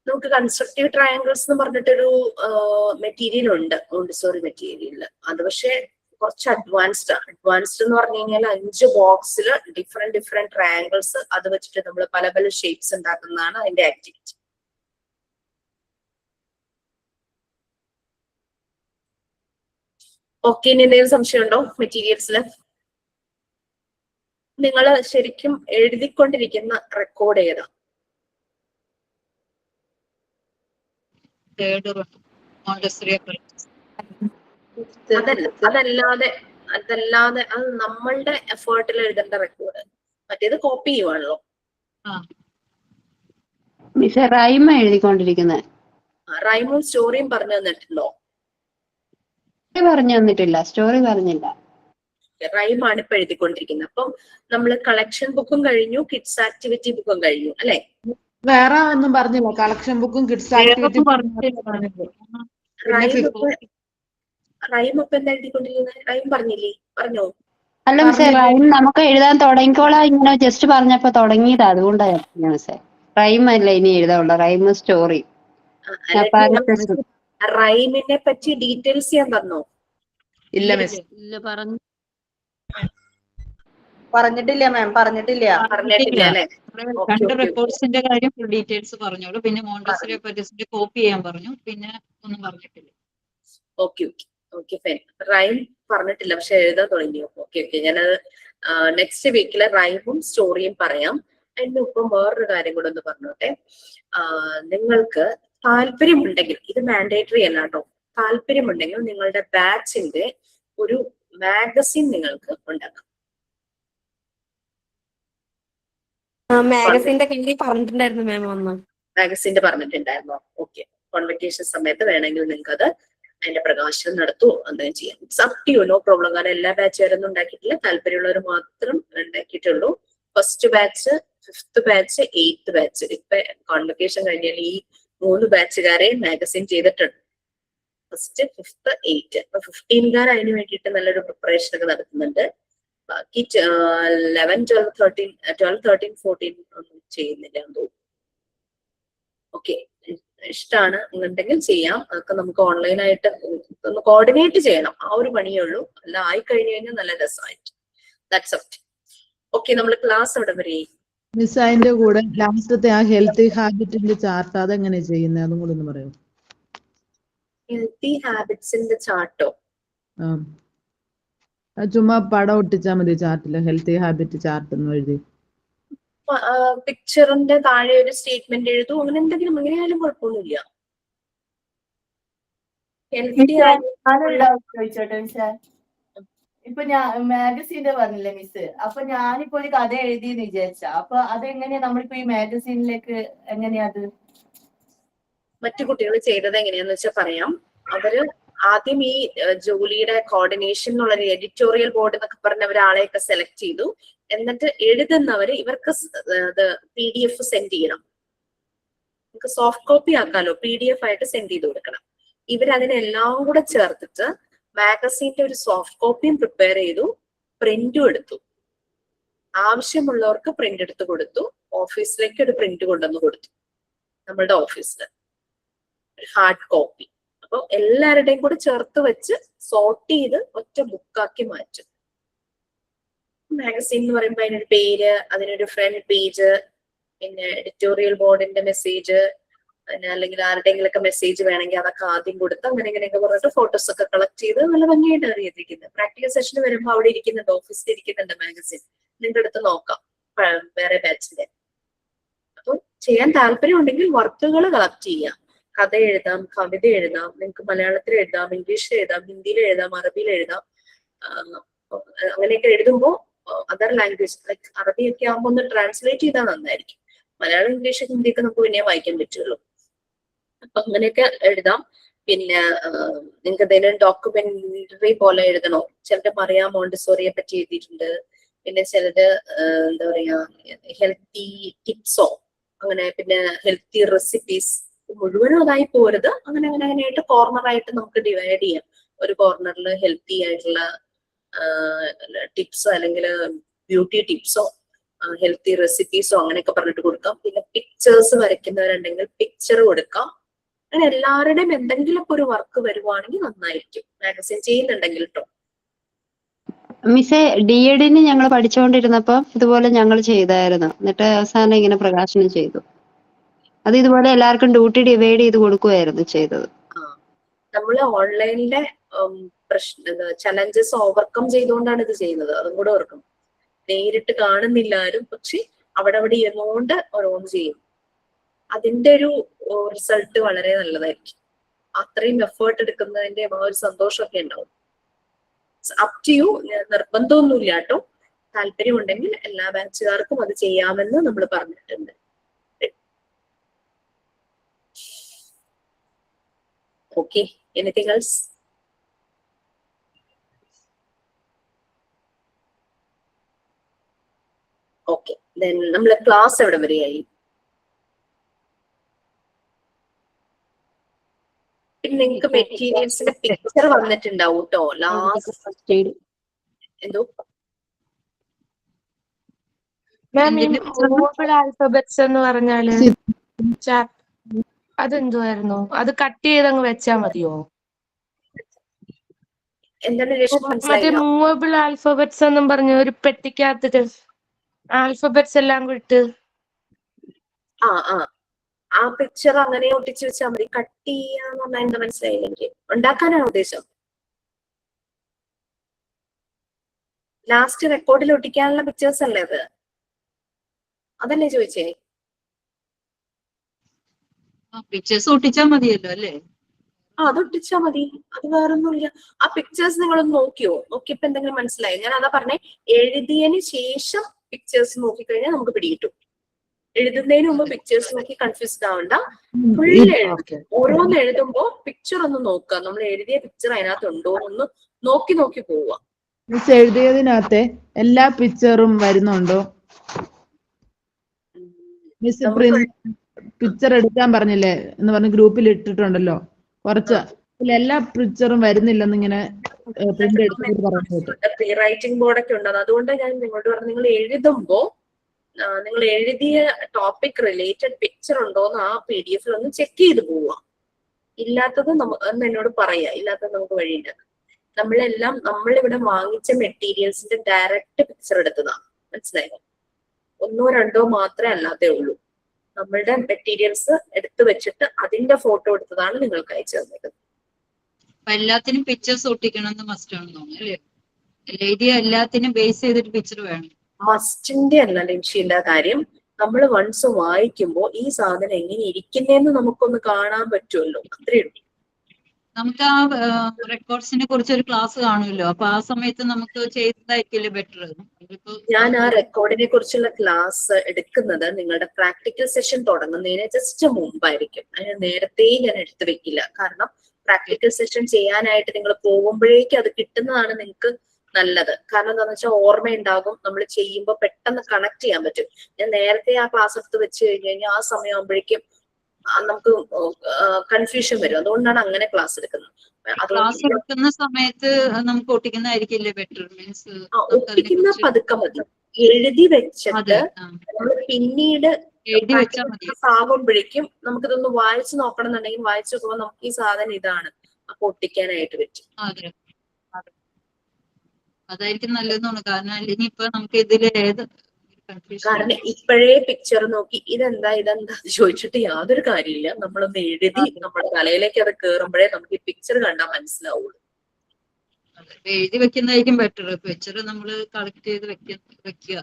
നമുക്ക് കൺസ്ട്രക്റ്റീവ് ട്രയാങ്കിൾസ് എന്ന് പറഞ്ഞിട്ടൊരു മെറ്റീരിയൽ ഉണ്ട്, മോണ്ടിസോറി മെറ്റീരിയൽ. അത് പക്ഷെ കുറച്ച് അഡ്വാൻസ്ഡ് ആണ്. അഡ്വാൻസ്ഡ് എന്ന് പറഞ്ഞു കഴിഞ്ഞാൽ 5 ബോക്സിൽ ഡിഫറെന്റ് ട്രയാങ്കിൾസ് അത് വെച്ചിട്ട് നമ്മൾ പല പല ഷേപ്സ് ഉണ്ടാക്കുന്നതാണ് അതിന്റെ ആക്ടിവിറ്റി. ഓക്കെ, ഇനി എന്തെങ്കിലും സംശയമുണ്ടോ മെറ്റീരിയൽസിൽ? നിങ്ങൾ ശരിക്കും എഴുതിക്കൊണ്ടിരിക്കുന്ന റെക്കോർഡ് ഏതാ? അതല്ലാതെ അത് നമ്മളുടെ എഫേർട്ടിൽ എഴുതേണ്ട റെക്കോർഡ്. മറ്റേത് കോപ്പി ചെയ്യുവാണല്ലോ. മിസ്സേ റൈമ എഴുതിക്കൊണ്ടിരിക്കുന്നത്. റൈമും സ്റ്റോറിയും പറഞ്ഞു തന്നിട്ടുണ്ടോ? പറഞ്ഞു തന്നിട്ടില്ല, സ്റ്റോറി പറഞ്ഞില്ല. റൈമാണ് ഇപ്പൊ എഴുതിക്കൊണ്ടിരിക്കുന്നത്. അപ്പം നമ്മള് കളക്ഷൻ ബുക്കും കഴിഞ്ഞു, കിഡ്സ് ആക്ടിവിറ്റി ബുക്കും കഴിഞ്ഞു, അല്ലെ? വേറെ ഒന്നും പറഞ്ഞില്ല. കളക്ഷൻ ബുക്കും കിഡ്സ് ആക്ടിവിറ്റി റൈം ഇപ്പൊ എന്താ എഴുതിക്കൊണ്ടിരിക്കുന്നത്? റൈം പറഞ്ഞില്ലേ? പറഞ്ഞോ? അല്ല മിസ്സേ, റൈം നമുക്ക് എഴുതാൻ തുടങ്ങിക്കോളാം ഇങ്ങനെ ജസ്റ്റ് പറഞ്ഞപ്പോ തുടങ്ങിയതാ, അതുകൊണ്ടായിരുന്നു മിസ്സേ. റൈം അല്ല ഇനി എഴുതാനുള്ള, റൈം സ്റ്റോറി. റൈമിനെ പറ്റി ഡീറ്റെയിൽസ് ഞാൻ തന്നോ? ഇല്ല മിസ്. ഇല്ല, പറഞ്ഞിട്ടില്ല മാം, പറഞ്ഞിട്ടില്ല അല്ലെ? 2 റെക്കോർഡ്സിന്റെ കാര്യം ഫുൾ ഡീറ്റെയിൽസ് പറഞ്ഞോളൂ. പിന്നെ മോണ്ടിസറി പറ്റിന്റെ കോപ്പി ചെയ്യാൻ പറഞ്ഞു. പിന്നെ ഒന്നും പറഞ്ഞിട്ടില്ല. Okay fine. റൈം പറഞ്ഞിട്ടില്ല, പക്ഷെ എഴുതാൻ തുടങ്ങി. ഓക്കെ ഞാനത് നെക്സ്റ്റ് വീക്കില് റൈമും സ്റ്റോറിയും പറയാം. അതിന്റെ ഒപ്പം വേറൊരു കാര്യം കൂടെ ഒന്ന് പറഞ്ഞോട്ടെ. നിങ്ങൾക്ക് താല്പര്യമുണ്ടെങ്കിൽ, ഇത് മാൻഡേറ്ററി അല്ല കേട്ടോ, താല്പര്യമുണ്ടെങ്കിൽ നിങ്ങളുടെ ബാച്ചിന്റെ ഒരു മാഗസിൻ നിങ്ങൾക്ക് ഉണ്ടാക്കാം. മാഗസിന്റെ കാര്യം പറഞ്ഞിട്ടുണ്ടായിരുന്നു മാം ഒന്ന്. മാഗസിന്റെ പറഞ്ഞിട്ടുണ്ടായിരുന്നോ? ഓക്കെ. കോൺവെക്കേഷൻ സമയത്ത് വേണമെങ്കിൽ നിങ്ങൾക്ക് അത് അതിന്റെ പ്രകാശനം നടത്തുമോ എന്തെങ്കിലും ചെയ്യാം. It's up to you, no problem. കാരണം എല്ലാ ബാച്ചുകാരൊന്നും ഉണ്ടാക്കിയിട്ടില്ല, താല്പര്യമുള്ളവർ മാത്രം ഉണ്ടാക്കിയിട്ടുള്ളൂ. First batch, 5th batch, 8th batch. ഇപ്പൊ കോൺവെക്കേഷൻ കഴിഞ്ഞാൽ ഈ 3 ബാച്ചുകാരെ മാഗസിൻ ചെയ്തിട്ടുണ്ട്. First, 5th, 8th. അപ്പൊ 15 അതിന് വേണ്ടിയിട്ട് നല്ലൊരു പ്രിപ്പറേഷൻ ഒക്കെ നടത്തുന്നുണ്ട്. ബാക്കി 11, 12, 13, 14 ഒന്നും ചെയ്യുന്നില്ല എന്ന് തോന്നുന്നു. ഓക്കെ, ഇഷ്ടമാണ് എന്നുണ്ടെങ്കിൽ ചെയ്യാം. അതൊക്കെ നമുക്ക് ഓൺലൈനായിട്ട് ഒന്ന് കോർഡിനേറ്റ് ചെയ്യണം, ആ ഒരു പണിയേ ഉള്ളൂ. അല്ല ആയി കഴിഞ്ഞു കഴിഞ്ഞാൽ നല്ല രസമായിട്ട്. That's okay. ഓക്കെ, നമ്മൾ ക്ലാസ് എവിടെ വരെ? മിസ് അതിന്റെ കൂടെ ലാസ്റ്റത്തെ ആ ഹെൽത്തി ഹാബിറ്റിന്റെ ചാർട്ട് അതെങ്ങനെ ചെയ്യുന്നത് അതും കൂടെ ഒന്ന് പറയൂ. ഹെൽത്തി ഹാബിറ്റ്സിന്റെ ചാർട്ടോ? ആ അത് ചുമ്മാ പടം ഒട്ടിച്ചാൽ മതി ചാർട്ടില്, ഹെൽത്തി ഹാബിറ്റ് ചാർട്ട് എന്ന് എഴുതി. പിക്ചറിന്റെ താഴെ ഒരു സ്റ്റേറ്റ്മെന്റ് എഴുതും, അങ്ങനെ എന്തെങ്കിലും, എങ്ങനെയായാലും കുഴപ്പമൊന്നുമില്ല. ഹെൽത്തി ചോദിച്ചോട്ടെ മിസ്സേ, ഇപ്പൊ ഞാൻ മാഗസീന്റെ പറഞ്ഞില്ലേ മിസ്, അപ്പൊ ഞാനിപ്പോ ഒരു കഥ എഴുതിയെന്ന് വിചാരിച്ച, അപ്പൊ അതെങ്ങനെയാ നമ്മളിപ്പോ ഈ മാഗസീനിലേക്ക് എങ്ങനെയാ അത്? മറ്റു കുട്ടികൾ ചെയ്തത് എങ്ങനെയാന്ന് വെച്ചാൽ പറയാം. അവര് ആദ്യം ഈ ജോലിയുടെ കോർഡിനേഷൻ എന്നുള്ള എഡിറ്റോറിയൽ ബോർഡ് എന്നൊക്കെ പറഞ്ഞ ഒരാളെയൊക്കെ സെലക്ട് ചെയ്തു. എന്നിട്ട് എഴുതുന്നവര് ഇവർക്ക് PDF സെൻഡ് ചെയ്യണം. നമുക്ക് സോഫ്റ്റ് കോപ്പി ആക്കാലോ, PDF ആയിട്ട് സെൻഡ് ചെയ്ത് കൊടുക്കണം. ഇവരതിനെല്ലാം കൂടെ ചേർത്തിട്ട് മാഗസീന്റെ ഒരു സോഫ്റ്റ് കോപ്പിയും പ്രിപ്പയർ ചെയ്തു, പ്രിന്റും എടുത്തു. ആവശ്യമുള്ളവർക്ക് പ്രിന്റ് എടുത്ത് കൊടുത്തു. ഓഫീസിലേക്ക് ഒരു പ്രിന്റ് കൊണ്ടുവന്ന് കൊടുത്തു, നമ്മളുടെ ഓഫീസിൽ ഒരു ഹാർഡ് കോപ്പി. അപ്പൊ എല്ലാവരുടെയും കൂടെ ചേർത്ത് വെച്ച് സോർട്ട് ചെയ്ത് ഒറ്റ ബുക്കാക്കി മാറ്റും. മാഗസീൻ എന്ന് പറയുമ്പോൾ അതിനൊരു പേര്, അതിനൊരു ഫ്രണ്ട് പേജ്, പിന്നെ എഡിറ്റോറിയൽ ബോർഡിന്റെ മെസ്സേജ്, പിന്നെ അല്ലെങ്കിൽ ആരുടെയെങ്കിലൊക്കെ മെസ്സേജ് വേണമെങ്കിൽ അതൊക്കെ ആദ്യം കൊടുത്ത് അങ്ങനെ ഇങ്ങനെയൊക്കെ പറഞ്ഞിട്ട് ഫോട്ടോസ് ഒക്കെ കളക്ട് ചെയ്ത് നല്ല ഭംഗിയായിട്ട് അറിയിക്കുന്നത്. പ്രാക്ടിക്കൽ സെഷന് വരുമ്പോൾ അവിടെ ഇരിക്കുന്നുണ്ട്, ഓഫീസിൽ ഇരിക്കുന്നുണ്ട് മാഗസീൻ, നിങ്ങളുടെ അടുത്ത് നോക്കാം വേറെ ബാച്ചിന്റെ. അപ്പൊ ചെയ്യാൻ താല്പര്യം ഉണ്ടെങ്കിൽ വർക്കുകൾ കളക്ട് ചെയ്യാം. കഥ എഴുതാം, കവിത എഴുതാം, നിങ്ങൾക്ക് മലയാളത്തിൽ എഴുതാം, ഇംഗ്ലീഷിൽ എഴുതാം, ഹിന്ദിയിൽ എഴുതാം, അറബിയിൽ എഴുതാം. അങ്ങനെയൊക്കെ എഴുതുമ്പോൾ അതർ ലാംഗ്വേജ് ലൈക്ക് അറബിയൊക്കെ ആകുമ്പോൾ ഒന്ന് ട്രാൻസ്ലേറ്റ് ചെയ്താൽ നന്നായിരിക്കും. മലയാളം, ഇംഗ്ലീഷ്, ഹിന്ദിയൊക്കെ നമുക്ക് പിന്നെ വായിക്കാൻ പറ്റുള്ളൂ. അപ്പൊ അങ്ങനെയൊക്കെ എഴുതാം. പിന്നെ നിങ്ങൾക്ക് എന്തെങ്കിലും ഡോക്യുമെന്ററി പോലെ എഴുതണോ? ചിലര് മറിയാം മോണ്ടിസോറിയെ പറ്റി എഴുതിയിട്ടുണ്ട്. പിന്നെ ചിലര് എന്താ പറയാ ഹെൽത്തി ടിപ്സോ അങ്ങനെ, പിന്നെ ഹെൽത്തി റെസിപ്പീസ്. മുഴുവനും അതായി പോരുത്, അങ്ങനെ അങ്ങനെ അങ്ങനെയായിട്ട് കോർണറായിട്ട് നമുക്ക് ഡിവൈഡ് ചെയ്യാം. ഒരു കോർണറിൽ ഹെൽത്തി ആയിട്ടുള്ള ടിപ്സോ അല്ലെങ്കിൽ ബ്യൂട്ടി ടിപ്സോ ഹെൽത്തി റെസിപ്പീസോ അങ്ങനെയൊക്കെ പറഞ്ഞിട്ട് കൊടുക്കാം. പിന്നെ പിക്ചേഴ്സ് വരയ്ക്കുന്നവരുണ്ടെങ്കിൽ പിക്ചർ കൊടുക്കാം. അങ്ങനെ എല്ലാവരുടെയും എന്തെങ്കിലുമൊക്കെ ഒരു വർക്ക് വരുവാണെങ്കിൽ നന്നായിരിക്കും, മാഗസിൻ ചെയ്യുന്നുണ്ടെങ്കിൽ കേട്ടോ. മിസ്സേ DEDന് ഞങ്ങൾ പഠിച്ചുകൊണ്ടിരുന്നപ്പോ ഇതുപോലെ ഞങ്ങൾ ചെയ്തായിരുന്നു. എന്നിട്ട് അവസാനം ഇങ്ങനെ പ്രകാശനം ചെയ്തു. അത് ഇതുപോലെ എല്ലാവർക്കും ഡ്യൂട്ടി ഡിവൈഡ് ചെയ്ത് കൊടുക്കുമായിരുന്നു ചെയ്തത്. നമ്മള് ഓൺലൈനിലെ ചലഞ്ചസ് ഓവർകം ചെയ്തുകൊണ്ടാണ് ഇത് ചെയ്യുന്നത്, അതും കൂടെ ഓർക്കണം. നേരിട്ട് കാണുന്നില്ല ആരും, പക്ഷെ അവിടെ ഇരുന്നുകൊണ്ട് ഓരോന്ന് ചെയ്യും. അതിന്റെ ഒരു റിസൾട്ട് വളരെ നല്ലതായിരിക്കും. അത്രയും എഫേർട്ട് എടുക്കുന്നതിന്റെ ആ ഒരു സന്തോഷമൊക്കെ ഉണ്ടാവും. അപ് ടു യു, നിർബന്ധമൊന്നുമില്ല കേട്ടോ. താല്പര്യമുണ്ടെങ്കിൽ എല്ലാ ബാച്ചുകാർക്കും അത് ചെയ്യാമെന്ന് നമ്മൾ പറഞ്ഞിട്ടുണ്ട്. Okay, anything else? Okay, then നമ്മളെ ക്ലാസ് എവിടെ വരെയായി? പിന്നെ നിങ്ങൾക്ക് മെറ്റീരിയൽസിന്റെ പിക്ചർ വന്നിട്ടുണ്ടാവും കേട്ടോ ലാസ്റ്റ്. എന്തോ മാം, ഈ മൂവബിൾ ആൽഫബറ്റ്സ് എന്ന് പറഞ്ഞാല് അതെന്തുവായിരുന്നു? അത് കട്ട് ചെയ്തങ്ങ് വെച്ചാ മതിയോ? എന്താണ് രേഷ്മ മറ്റേ മനസ്സിലായില്ല? മൂവബിൾ ആൽഫബറ്റ്സ് എന്നും പറഞ്ഞ ഒരു പെട്ടിക്കകത്ത് ആൽഫബറ്റ്സ് എല്ലാം വിട്ട് ആ പിക്ചർ അങ്ങനെ ഒട്ടിച്ചു വെച്ചാൽ മതി. കട്ട് ചെയ്യാന്ന് പറഞ്ഞാൽ എന്താ മനസ്സിലായില്ല എനിക്ക്. ഉണ്ടാക്കാനാണ് ഉദ്ദേശം? ലാസ്റ്റ് റെക്കോർഡിൽ ഒട്ടിക്കാനുള്ള പിക്ചേഴ്സ് അല്ലേ അത്? അതല്ലേ ചോദിച്ചേ? പിക്ചേഴ്സ് ഒട്ടിച്ചാൽ മതിയല്ലോ അല്ലേ? അത് ഒട്ടിച്ചാ മതി, അത് വേറൊന്നുമില്ല. ആ പിക്ചേഴ്സ് നിങ്ങളൊന്ന് നോക്കിയോ? നോക്കിയപ്പോ എന്തെങ്കിലും മനസ്സിലായി? ഞാൻ അതാ പറഞ്ഞേ, എഴുതിയതിന് ശേഷം പിക്ചേഴ്സ് നോക്കിക്കഴിഞ്ഞാൽ നമുക്ക് പിടികിട്ടും. എഴുതുന്നതിന് മുമ്പ് പിക്ചേഴ്സ് നോക്കി കൺഫ്യൂസ്ഡ് ആവണ്ട. ഫുള്ള് എഴുതും. ഓരോന്ന് എഴുതുമ്പോ പിക്ചർ ഒന്ന് നോക്കുക, നമ്മൾ എഴുതിയ പിക്ചർ അതിനകത്ത് ഉണ്ടോ എന്ന് നോക്കി നോക്കി പോവുക. മിസ് എഴുതിയതിനകത്തെ എല്ലാ പിക്ചറും വരുന്നുണ്ടോ? മിസ് പിക്ചർ എടുക്കാൻ പറഞ്ഞില്ലേ എന്ന് പറഞ്ഞ് ഗ്രൂപ്പിൽ ഇട്ടിട്ടുണ്ടല്ലോ കുറച്ച്, എല്ലാ പിക്ചറും വരുന്നില്ലെന്ന് ഇങ്ങനെ പ്രിന്റ് എടുത്തിട്ട് പറഞ്ഞു. പ്രീ റൈറ്റിംഗ് ബോർഡൊക്കെ ഉണ്ട്. അതുകൊണ്ട് ഞാൻ നിങ്ങളോട് പറഞ്ഞു, നിങ്ങൾ എഴുതുമ്പോ നിങ്ങൾ എഴുതിയ ടോപ്പിക് റിലേറ്റഡ് പിക്ചർ ഉണ്ടോന്ന് ആ PDF ഒന്ന് ചെക്ക് ചെയ്ത് പോവുക. ഇല്ലാത്തത് എന്ന് എന്നോട് പറയാ, ഇല്ലാത്തത് നമുക്ക് വഴിയില്ല. നമ്മളിവിടെ വാങ്ങിച്ച മെറ്റീരിയൽസിന്റെ ഡയറക്റ്റ് പിക്ചർ എടുത്തതാണ്, മനസ്സിലായോ? 1 2 മാത്രമേ അല്ലാത്തേ ഉള്ളൂ. നമ്മളുടെ മെറ്റീരിയൽസ് എടുത്തു വെച്ചിട്ട് അതിന്റെ ഫോട്ടോ എടുത്തതാണ് നിങ്ങൾക്ക് അയച്ചു തന്നത്. അപ്പൊ എല്ലാത്തിനും പിക്ചേഴ്സ് ഒട്ടിക്കണം എന്ന് മസ്റ്റ് ആണെന്ന് തോന്നുന്നു അല്ലേ? എഴുതിയ എല്ലാത്തിനും ബേസ് ചെയ്തിട്ട് പിക്ചർ വേണം. മസ്റ്റിന്റെ അല്ല ലക്ഷ്യമില്ല കാര്യം. നമ്മൾ വൺസ് വായിക്കുമ്പോൾ ഈ സാധനം എങ്ങനെ ഇരിക്കുന്നതെന്ന് നമുക്കൊന്ന് കാണാൻ പറ്റുമല്ലോ, അത്രേ ഉള്ളൂ. നമുക്ക് ആ റെക്കോർഡ്സിനെ കുറിച്ച് ഒരു ക്ലാസ് കാണുമല്ലോ, അപ്പൊ ആ സമയത്ത് നമുക്ക് ചെയ്തതായിരിക്കില്ലേ ബെറ്റർ? ഞാൻ ആ റെക്കോർഡിനെ കുറിച്ചുള്ള ക്ലാസ് എടുക്കുന്നത് നിങ്ങളുടെ പ്രാക്ടിക്കൽ സെഷൻ തുടങ്ങുന്നതിന് ജസ്റ്റ് മുമ്പായിരിക്കും. അതിന് നേരത്തെ ഞാൻ എടുത്തു വെക്കില്ല. കാരണം പ്രാക്ടിക്കൽ സെഷൻ ചെയ്യാനായിട്ട് നിങ്ങൾ പോകുമ്പോഴേക്കും അത് കിട്ടുന്നതാണ് നിങ്ങൾക്ക് നല്ലത്. കാരണം എന്താണെന്ന് വെച്ചാൽ ഓർമ്മയുണ്ടാകും, നമ്മൾ ചെയ്യുമ്പോൾ പെട്ടെന്ന് കണക്ട് ചെയ്യാൻ പറ്റും. ഞാൻ നേരത്തെ ആ ക്ലാസ് എടുത്ത് വെച്ച് കഴിഞ്ഞ് കഴിഞ്ഞാൽ ആ സമയമാകുമ്പോഴേക്കും നമുക്ക് കൺഫ്യൂഷൻ വരും. അതുകൊണ്ടാണ് അങ്ങനെ ക്ലാസ് എടുക്കുന്നത്. ക്ലാസ് എടുക്കുന്ന സമയത്ത് നമുക്ക് ഒട്ടിക്കുന്നതായിരിക്കില്ലേ ബെറ്റർ? മീൻസ് ഒട്ടിക്കുന്ന പതുക്കെ മതി. എഴുതി വെച്ചിട്ട് നമ്മൾ പിന്നീട് എഴുതി വെച്ചാൽ മതി. ആകുമ്പോഴേക്കും നമുക്കിതൊന്ന് വായിച്ചു നോക്കണം എന്നുണ്ടെങ്കിൽ വായിച്ചു നോക്കുമ്പോൾ നമുക്ക് ഈ സാധനം ഇതാണ്, അപ്പൊ ഒട്ടിക്കാനായിട്ട് പറ്റും. അതെ, അതായിരിക്കും നല്ലതെന്നാണ്. കാരണം അല്ലെങ്കിൽ ഇപ്പൊ നമുക്ക് ഇതില് ഏത് കാരണം ഇപ്പോഴേ പിക്ചർ നോക്കി ഇതെന്താ ചോദിച്ചിട്ട് യാതൊരു കാര്യമില്ല. നമ്മളൊന്ന് എഴുതി നമ്മുടെ തലയിലേക്ക് അത് കേറുമ്പോഴേ നമുക്ക് ഈ പിക്ചർ കണ്ടാൽ മനസ്സിലാവുള്ളൂ. എഴുതി വെക്കുന്നതായിരിക്കും ബെറ്റർ. പിക്ചർ നമ്മൾ കളക്ട് ചെയ്ത് വെക്കുക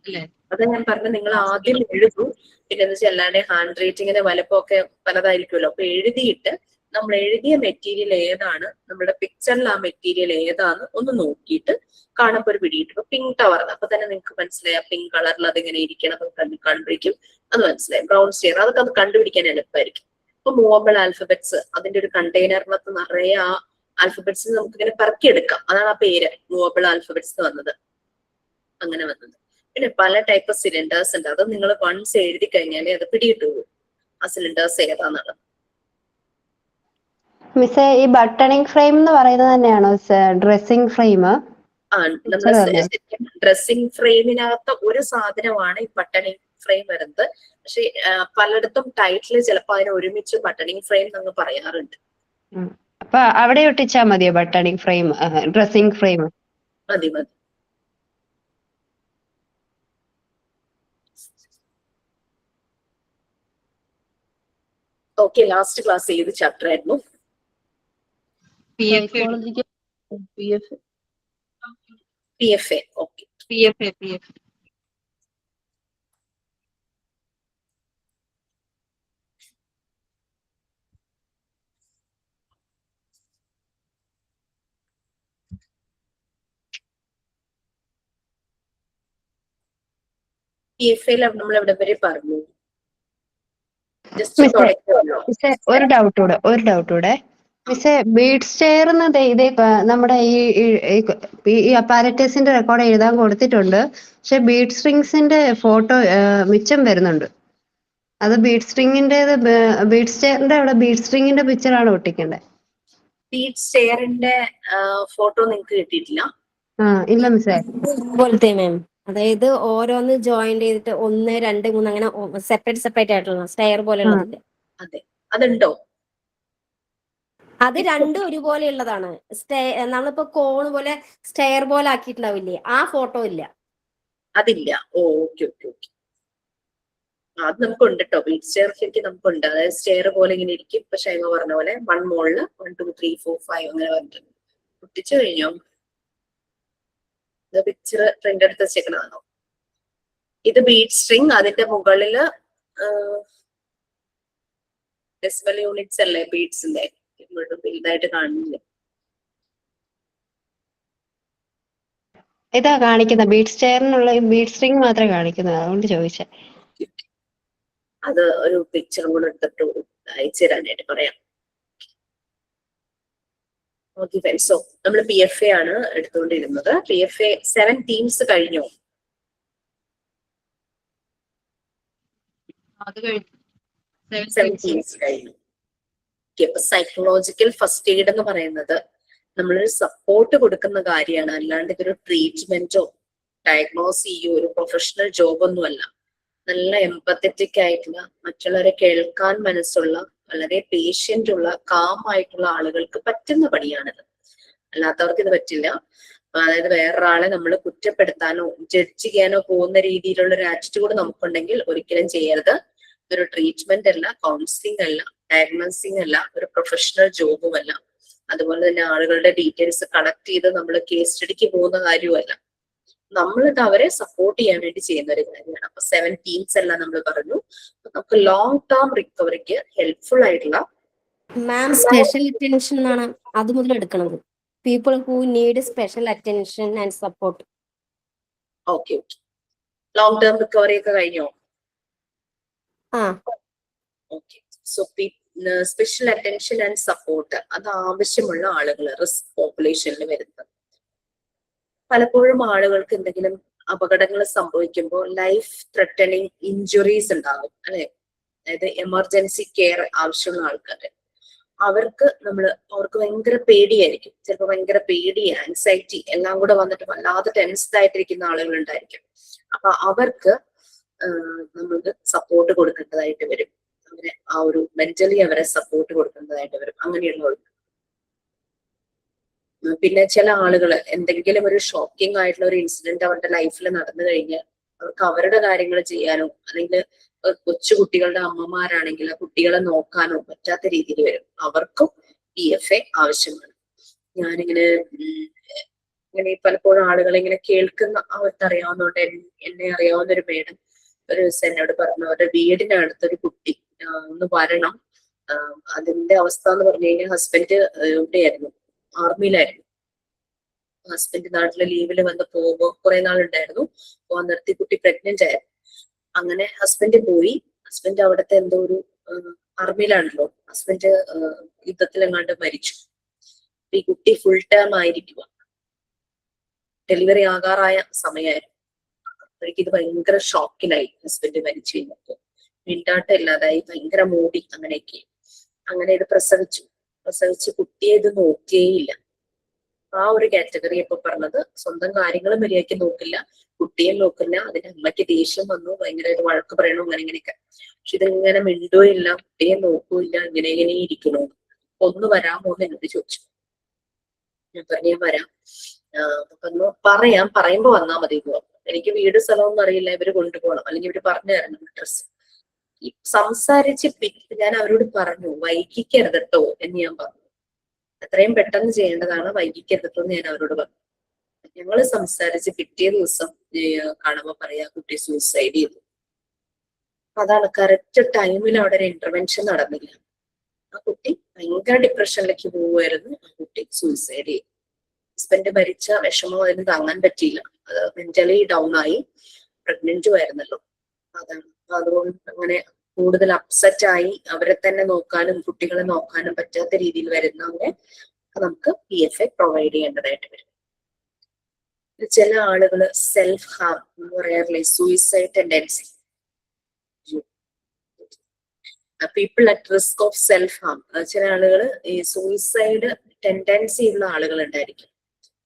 അല്ലേ? അതാ ഞാൻ പറഞ്ഞത്, നിങ്ങൾ ആദ്യം എഴുതൂ. പിന്നെ എന്താ വെച്ചാൽ എല്ലാവരുടെയും ഹാൻഡ് റൈറ്റിങ്ങിന്റെ വലുപ്പമൊക്കെ പലതായിരിക്കുമല്ലോ. അപ്പൊ എഴുതിയിട്ട് നമ്മൾ എഴുതിയ മെറ്റീരിയൽ ഏതാണ്, നമ്മുടെ പിക്ചറിൽ ആ മെറ്റീരിയൽ ഏതാണ് ഒന്ന് നോക്കിയിട്ട് കാണുമ്പോൾ ഒരു പിടിയിട്ട്. ഇപ്പൊ പിങ്ക് ടവർ അപ്പൊ തന്നെ നിങ്ങൾക്ക് മനസ്സിലായി പിങ്ക് കളറിൽ അതിങ്ങനെ ഇരിക്കണം. കണ്ടുപിടിക്കും, അത് മനസ്സിലായി. ബ്രൗൺ സ്റ്റെയർ അതൊക്കെ അത് കണ്ടുപിടിക്കാൻ എളുപ്പമായിരിക്കും. ഇപ്പൊ മൂവബിൾ ആൽഫബറ്റ്സ് അതിന്റെ ഒരു കണ്ടെയ്നറിനകത്ത് നിറയെ ആ ആൽഫബറ്റ്സ് നമുക്ക് ഇങ്ങനെ പറക്കിയെടുക്കാം. അതാണ് ആ പേര് മൂവബിൾ ആൽഫബറ്റ്സ് വന്നത്, അങ്ങനെ വന്നത്. പിന്നെ പല ടൈപ്പ് സിലിണ്ടേഴ്സ് ഉണ്ട്. അത് നിങ്ങൾ വൺസ് എഴുതി കഴിഞ്ഞാലേ അത് പിടിയിട്ടുള്ളൂ ആ സിലിണ്ടേഴ്സ് ഏതാന്നുള്ളത്. മിസ്സേ ഈ ബട്ടണിങ് ഫ്രെയിം എന്ന് പറയുന്നത് തന്നെയാണോ ഡ്രസ്സിംഗ് ഫ്രെയിം? നമ്മള് ഡ്രസ്സിംഗ് ഫ്രെയിമിനകത്ത് ഒരു സാധനമാണ് ഈ ബട്ടണിങ് ഫ്രെയിം വരുന്നത്. പക്ഷെ പലയിടത്തും ടൈറ്റിൽ ചിലപ്പോൾ അതിനെ ഒരുമിച്ച് ബട്ടണിങ് ഫ്രെയിം എന്ന് പറയാറുണ്ട്. അപ്പൊ അവിടെ ഒട്ടിച്ചാ മതിയോ ബട്ടണിങ് ഫ്രെയിം, ഡ്രസ്സിംഗ് ഫ്രെയിം? മതി മതി. ഓക്കെ, ലാസ്റ്റ് ക്ലാസ് ഏത് ചാപ്റ്റർ ആയിരുന്നു? Psychological PFA. Okay, PFA. PFA നമ്മൾ എവിടെ വരെ പറഞ്ഞു? ഒരു ഡൗട്ട് കൂടെ മിസ്സേ, ബീഡ്സ് ചെയർന്ന് ഇതേ നമ്മുടെ ഈ അപ്പാരറ്റസിന്റെ റെക്കോർഡ് എഴുതാൻ കൊടുത്തിട്ടുണ്ട്. പക്ഷെ ബീഡ് സ്ട്രിങ്സിന്റെ ഫോട്ടോ മിച്ചം വരുന്നുണ്ട്. അത് ബീഡ് ചെയറിന്റെ അവിടെ ബീഡ് സ്ട്രിങ്ങിന്റെ പിക്ചർ ആണ് ഒട്ടിക്കേണ്ടത്. ബീഡ് ചെയറിന്റെ ഫോട്ടോ നിങ്ങൾക്ക് കിട്ടിയിട്ടില്ല? ഇല്ല മിസ്സേ. പോലത്തെ മാം, അതായത് ഓരോന്ന് ജോയിൻ ചെയ്തിട്ട് 1 2 3 അങ്ങനെ സെപ്പറേറ്റ് ആയിട്ടുള്ള സ്റ്റെയർ പോലെയുള്ളതില്ല. അതെ, അതുണ്ടോ? അത് രണ്ടും ഒരുപോലെ ഉള്ളതാണ്. നമ്മളിപ്പോ കോണ് പോലെ സ്റ്റെയർ പോലെ ആക്കിയിട്ടുണ്ടാവില്ലേ, ആ ഫോട്ടോ ഇല്ല. അതില്ല. ഓക്കെ. അത് നമുക്കുണ്ട് കേട്ടോ. ബീഡ് സ്റ്റെയർ ശരിക്കും നമുക്കുണ്ട്. അതായത് സ്റ്റെയർ പോലെ ഇങ്ങനെ ഇരിക്കും. ഇപ്പൊ ഷൈമ പറഞ്ഞ പോലെ 1 മോളില് 1 2 3 4 5 അങ്ങനെ പറഞ്ഞിട്ടുണ്ട്. ഒട്ടിച്ചു കഴിഞ്ഞോ? ഇത് പിക്ചർ പ്രിന്റ് എടുത്ത് വെച്ചേക്കണതാണോ? ഇത് ബീഡ് സ്ട്രിങ്. അതിന്റെ മുകളില് ഡെസിമൽ യൂണിറ്റ്സ് അല്ലേ ബീഡ്സിന്റെ? വലുതായിട്ട് കാണുന്നില്ല. ഇതാ കാണിക്കുന്ന ബീഡ് സ്റ്റെയറിനുള്ള ബീഡ് സ്ട്രിങ് മാത്രമേ കാണിക്കുന്നത്, അതുകൊണ്ട് ചോദിച്ചേ. അത് ഒരു പിക്ചറും കൂടെ എടുത്തിട്ട് അയച്ചു തരാനായിട്ട് പറയാം. ഓക്കെ ഫ്രണ്ട്സ്, സോ നമ്മൾ PFA ആണ് എടുത്തുകൊണ്ടിരുന്നത്. PFA 7 തീംസ് കഴിഞ്ഞു. അത് കഴിഞ്ഞു. 7 തീംസ് കഴിഞ്ഞു. സൈക്കോളജിക്കൽ ഫസ്റ്റ് എയ്ഡ് എന്ന് പറയുന്നത് നമ്മളൊരു സപ്പോർട്ട് കൊടുക്കുന്ന കാര്യമാണ്. അല്ലാണ്ട് ഇതൊരു ട്രീറ്റ്മെന്റോ ഡയഗ്നോസ് ചെയ്യോ ഒരു പ്രൊഫഷണൽ ജോബൊന്നും അല്ല. നല്ല എംപത്തറ്റിക് ആയിട്ടുള്ള, മറ്റുള്ളവരെ കേൾക്കാൻ മനസ്സുള്ള, വളരെ പേഷ്യന്റ് ഉള്ള, കാം ആയിട്ടുള്ള ആളുകൾക്ക് പറ്റുന്ന പണിയാണിത്. അല്ലാത്തവർക്ക് ഇത് പറ്റില്ല. അതായത് വേറൊരാളെ നമ്മൾ കുറ്റപ്പെടുത്താനോ ജഡ്ജ് ചെയ്യാനോ പോകുന്ന രീതിയിലുള്ള ഒരു ആറ്റിറ്റ്യൂഡ് നമുക്കുണ്ടെങ്കിൽ ഒരിക്കലും ചെയ്യരുത്. ഇതൊരു ട്രീറ്റ്മെന്റ് അല്ല, കൗൺസിലിംഗ് അല്ല, ഡയഗ്നോസിംഗ് അല്ല, ഒരു പ്രൊഫഷണൽ ജോബും അല്ല. അതുപോലെ തന്നെ ആളുകളുടെ ഡീറ്റെയിൽസ് കളക്ട് ചെയ്ത് നമ്മൾ കേസ് സ്റ്റഡിക്ക് പോകുന്ന കാര്യവുമല്ല. നമ്മളിത് അവരെ സപ്പോർട്ട് ചെയ്യാൻ വേണ്ടി ചെയ്യുന്ന ഒരു കാര്യമാണ്. അപ്പൊ 7 ടീംസ് എല്ലാം നമ്മൾ പറഞ്ഞു. നമുക്ക് ലോങ് ടേം റിക്കവറിക്ക് ഹെൽപ്ഫുൾ ആയിട്ടുള്ള മാം സ്പെഷ്യൽ അറ്റൻഷൻ എന്നാണ് അത് മുതൽ എടുക്കണത്. People who need special attention and support. Okay long term recovery ഒക്കെ കഴിഞ്ഞോ? ആ okay. So special attention and support അത് ആവശ്യമുള്ള ആളുകൾ റിസ്ക് പോപ്പുലേഷനിൽ വരുന്നത്. പലപ്പോഴും ആളുകൾക്ക് എന്തെങ്കിലും അപകടങ്ങൾ സംഭവിക്കുമ്പോൾ ലൈഫ് ത്രെട്ടനിങ് ഇഞ്ചുറീസ് ഉണ്ടാകും അല്ലെ. അതായത് എമർജൻസി കെയർ ആവശ്യമുള്ള ആൾക്കാർ, അവർക്ക് ഭയങ്കര പേടിയായിരിക്കും. ചിലപ്പോൾ ഭയങ്കര പേടി, ആൻസൈറ്റി എല്ലാം കൂടെ വന്നിട്ട് വല്ലാതെ ടെൻസ്ഡ് ആയിട്ടിരിക്കുന്ന ആളുകൾ ഉണ്ടായിരിക്കും. അപ്പൊ അവർക്ക് നമ്മൾക്ക് സപ്പോർട്ട് കൊടുക്കേണ്ടതായിട്ട് വരും. അവരെ ആ ഒരു മെന്റലി അവരെ സപ്പോർട്ട് കൊടുക്കേണ്ടതായിട്ട് വരും അങ്ങനെയുള്ളവർക്ക്. പിന്നെ ചില ആളുകൾ എന്തെങ്കിലും ഒരു ഷോക്കിംഗ് ആയിട്ടുള്ള ഒരു ഇൻസിഡന്റ് അവരുടെ ലൈഫിൽ നടന്നു കഴിഞ്ഞാൽ അവർക്ക് അവരുടെ കാര്യങ്ങൾ ചെയ്യാനോ അല്ലെങ്കിൽ കൊച്ചു കുട്ടികളുടെ അമ്മമാരാണെങ്കിൽ ആ കുട്ടികളെ നോക്കാനോ പറ്റാത്ത രീതിയിൽ വരും. അവർക്കും PFA ആവശ്യമാണ്. ഞാനിങ്ങനെ പലപ്പോഴും ആളുകളെ ഇങ്ങനെ കേൾക്കുന്ന അവർക്കറിയാവുന്നതുകൊണ്ട് എന്നെ അറിയാവുന്ന ഒരു മേഡം ഒരു ദിവസം എന്നോട് പറഞ്ഞു, അവരുടെ വീടിനടുത്തൊരു കുട്ടി ഒന്ന് വരണം. അതിന്റെ അവസ്ഥ എന്ന് പറഞ്ഞു കഴിഞ്ഞാൽ ഹസ്ബൻഡ് ഇവിടെയായിരുന്നു, ആർമിയിലായിരുന്നു. ഹസ്ബൻഡ് നാട്ടിലെ ലീവിൽ വന്ന് പോകുമ്പോൾ കുറെ നാളുണ്ടായിരുന്നു. പോകാൻ നിർത്തി, കുട്ടി പ്രഗ്നന്റ് ആയിരുന്നു. അങ്ങനെ ഹസ്ബൻഡ് പോയി. ഹസ്ബൻഡ് അവിടുത്തെ എന്തോ ഒരു ആർമിയിലാണല്ലോ, ഹസ്ബൻഡ് യുദ്ധത്തിലെങ്ങാണ്ട് മരിച്ചു. ഈ കുട്ടി ഫുൾ ടേം ആയിരിക്കുക, ഡെലിവറി ആകാറായ സമയമായിരുന്നു. അപ്പോഴേക്കും ഇത് ഭയങ്കര ഷോക്കിലായി. ഹസ്ബൻഡ് മരിച്ചു കഴിഞ്ഞപ്പോൾ മിണ്ടാട്ടം ഇല്ലാതായി, ഭയങ്കര മൂടി, അങ്ങനെയൊക്കെ. അങ്ങനെ ഇത് പ്രസവിച്ച് കുട്ടിയെ ഇത് നോക്കിയേയില്ല. ആ ഒരു കാറ്റഗറി ഇപ്പൊ പറഞ്ഞത് സ്വന്തം കാര്യങ്ങളും മര്യാദയ്ക്ക് നോക്കില്ല, കുട്ടിയെ നോക്കില്ല. അതിന്റെ അമ്മയ്ക്ക് ദേഷ്യം വന്നു, ഭയങ്കരമായിട്ട് വഴക്ക് പറയണു, അങ്ങനെയൊക്കെ. പക്ഷെ ഇതിങ്ങനെ മിണ്ടുകയില്ല, കുട്ടിയെ നോക്കൂല്ല, ഇങ്ങനെ ഇരിക്കണു. ഒന്ന് വരാമോ എന്ന് എന്നോട് ചോദിച്ചു. ഞാൻ പറഞ്ഞു ഞാൻ വരാം. പറയുമ്പോ വന്നാ മതി എന്ന് പറഞ്ഞു. എനിക്ക് വീട് സ്ഥലമൊന്നും അറിയില്ല, ഇവര് കൊണ്ടുപോകണം, അല്ലെങ്കിൽ ഇവര് പറഞ്ഞു തരണം അഡ്രസ്. ഈ സംസാരിച്ച് ഞാൻ അവരോട് പറഞ്ഞു വൈകിക്കരുത് കേട്ടോ എന്ന് ഞാൻ പറഞ്ഞു. എത്രയും പെട്ടെന്ന് ചെയ്യേണ്ടതാണ്, വൈകിക്കരുത് എന്ന് ഞാൻ അവരോട് പറഞ്ഞു. ഞങ്ങള് സംസാരിച്ച് പിറ്റേ ദിവസം കാണുമ്പോ പറയാ കുട്ടി സൂസൈഡ് ചെയ്തു. അതാണ് കറക്റ്റ് ടൈമിൽ അവിടെ ഒരു ഇന്റർവെൻഷൻ നടന്നില്ല. ആ കുട്ടി ഭയങ്കര ഡിപ്രഷനിലേക്ക് പോവുമായിരുന്നു. ആ കുട്ടി സൂസൈഡ് ചെയ്തു. ഹസ്ബൻഡ് മരിച്ച വിഷമം അതിന് താങ്ങാൻ പറ്റിയില്ല, അത് മെന്റലി ഡൗൺ ആയി. പ്രഗ്നന്റും ആയിരുന്നല്ലോ. അതാണ് അതുകൊണ്ട് അങ്ങനെ കൂടുതൽ അപ്സെറ്റ് ആയി അവരെ തന്നെ നോക്കാനും കുട്ടികളെ നോക്കാനും പറ്റാത്ത രീതിയിൽ വരുന്നവരെ നമുക്ക് PFA പ്രൊവൈഡ് ചെയ്യേണ്ടതായിട്ട് വരും. ചില ആളുകൾ സെൽഫ് ഹാം എന്ന് പറയാറില്ലേ, suicide tendency, people at risk of self harm. ചില ആളുകൾ ഈ സൂയിസൈഡ് ടെൻഡൻസി ഉള്ള ആളുകൾ ഉണ്ടായിരിക്കും,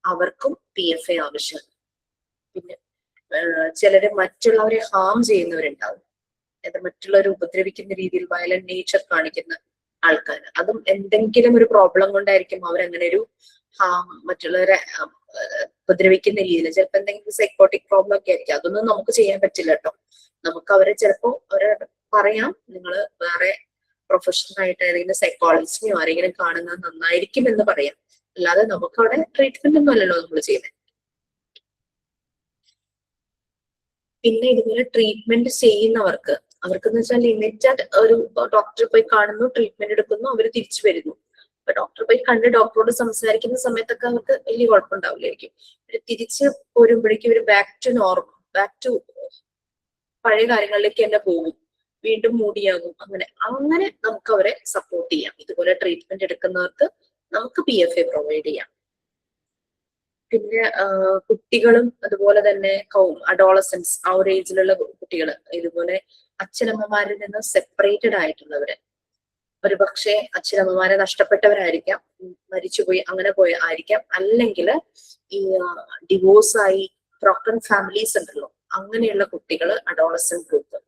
അവർക്കും PFA ആവശ്യമാണ്. പിന്നെ ചിലര് മറ്റുള്ളവരെ ഹാം ചെയ്യുന്നവരുണ്ടാവും, മറ്റുള്ളവരെ ഉപദ്രവിക്കുന്ന രീതിയിൽ വയലന്റ് നേച്ചർ കാണിക്കുന്ന ആൾക്കാർ. അതും എന്തെങ്കിലും ഒരു പ്രോബ്ലം കൊണ്ടായിരിക്കും അവരങ്ങനെ ഒരു മറ്റുള്ളവരെ ഉപദ്രവിക്കുന്ന രീതിയിൽ. ചിലപ്പോൾ എന്തെങ്കിലും സൈക്കോട്ടിക് പ്രോബ്ലം ഒക്കെ ആയിരിക്കും. അതൊന്നും നമുക്ക് ചെയ്യാൻ പറ്റില്ല കേട്ടോ. നമുക്ക് അവരെ പറയാം, നിങ്ങൾ വേറെ പ്രൊഫഷണൽ ആയിട്ട് ഏതെങ്കിലും സൈക്കോളജിസ്റ്റിനെയോ ആരെങ്കിലും കാണുന്നത് നന്നായിരിക്കും എന്ന് പറയാം. അല്ലാതെ നമുക്ക് അവിടെ ട്രീറ്റ്മെന്റ് ഒന്നും അല്ലല്ലോ നമ്മൾ ചെയ്യുന്നത്. പിന്നെ ഇതുപോലെ ട്രീറ്റ്മെന്റ് ചെയ്യുന്നവർക്ക് എന്ന് വെച്ചാൽ ലിമിറ്റഡ് ഒരു ഡോക്ടറെ പോയി കാണുന്നു, ട്രീറ്റ്മെന്റ് എടുക്കുന്നു, അവർ തിരിച്ചു വരുന്നു. അപ്പൊ ഡോക്ടറെ പോയി കണ്ട് ഡോക്ടറോട് സംസാരിക്കുന്ന സമയത്തൊക്കെ അവർക്ക് വലിയ കുഴപ്പമുണ്ടാവില്ലായിരിക്കും. തിരിച്ച് പോരുമ്പോഴേക്കും ഇവർ ബാക്ക് ടു പഴയ കാര്യങ്ങളിലേക്ക് തന്നെ പോകും, വീണ്ടും മൂടിയാകും. അങ്ങനെ നമുക്ക് അവരെ സപ്പോർട്ട് ചെയ്യാം. ഇതുപോലെ ട്രീറ്റ്മെന്റ് എടുക്കുന്നവർക്ക് നമുക്ക് PFA പ്രൊവൈഡ് ചെയ്യാം. പിന്നെ കുട്ടികളും അതുപോലെ തന്നെ അഡോളസൻസ്, ആ ഒരു ഏജിലുള്ള കുട്ടികൾ, ഇതുപോലെ അച്ഛനമ്മമാരിൽ നിന്ന് സെപ്പറേറ്റഡ് ആയിട്ടുള്ളവര്, ഒരുപക്ഷെ അച്ഛനമ്മമാരെ നഷ്ടപ്പെട്ടവരായിരിക്കാം, മരിച്ചുപോയി അങ്ങനെ ആയിരിക്കാം, അല്ലെങ്കിൽ ഈ ഡിവോഴ്സായി ബ്രോക്കൺ ഫാമിലീസ് ഉണ്ടല്ലോ, അങ്ങനെയുള്ള കുട്ടികൾ, അഡോളസന്റ് ഗ്രൂപ്പ്,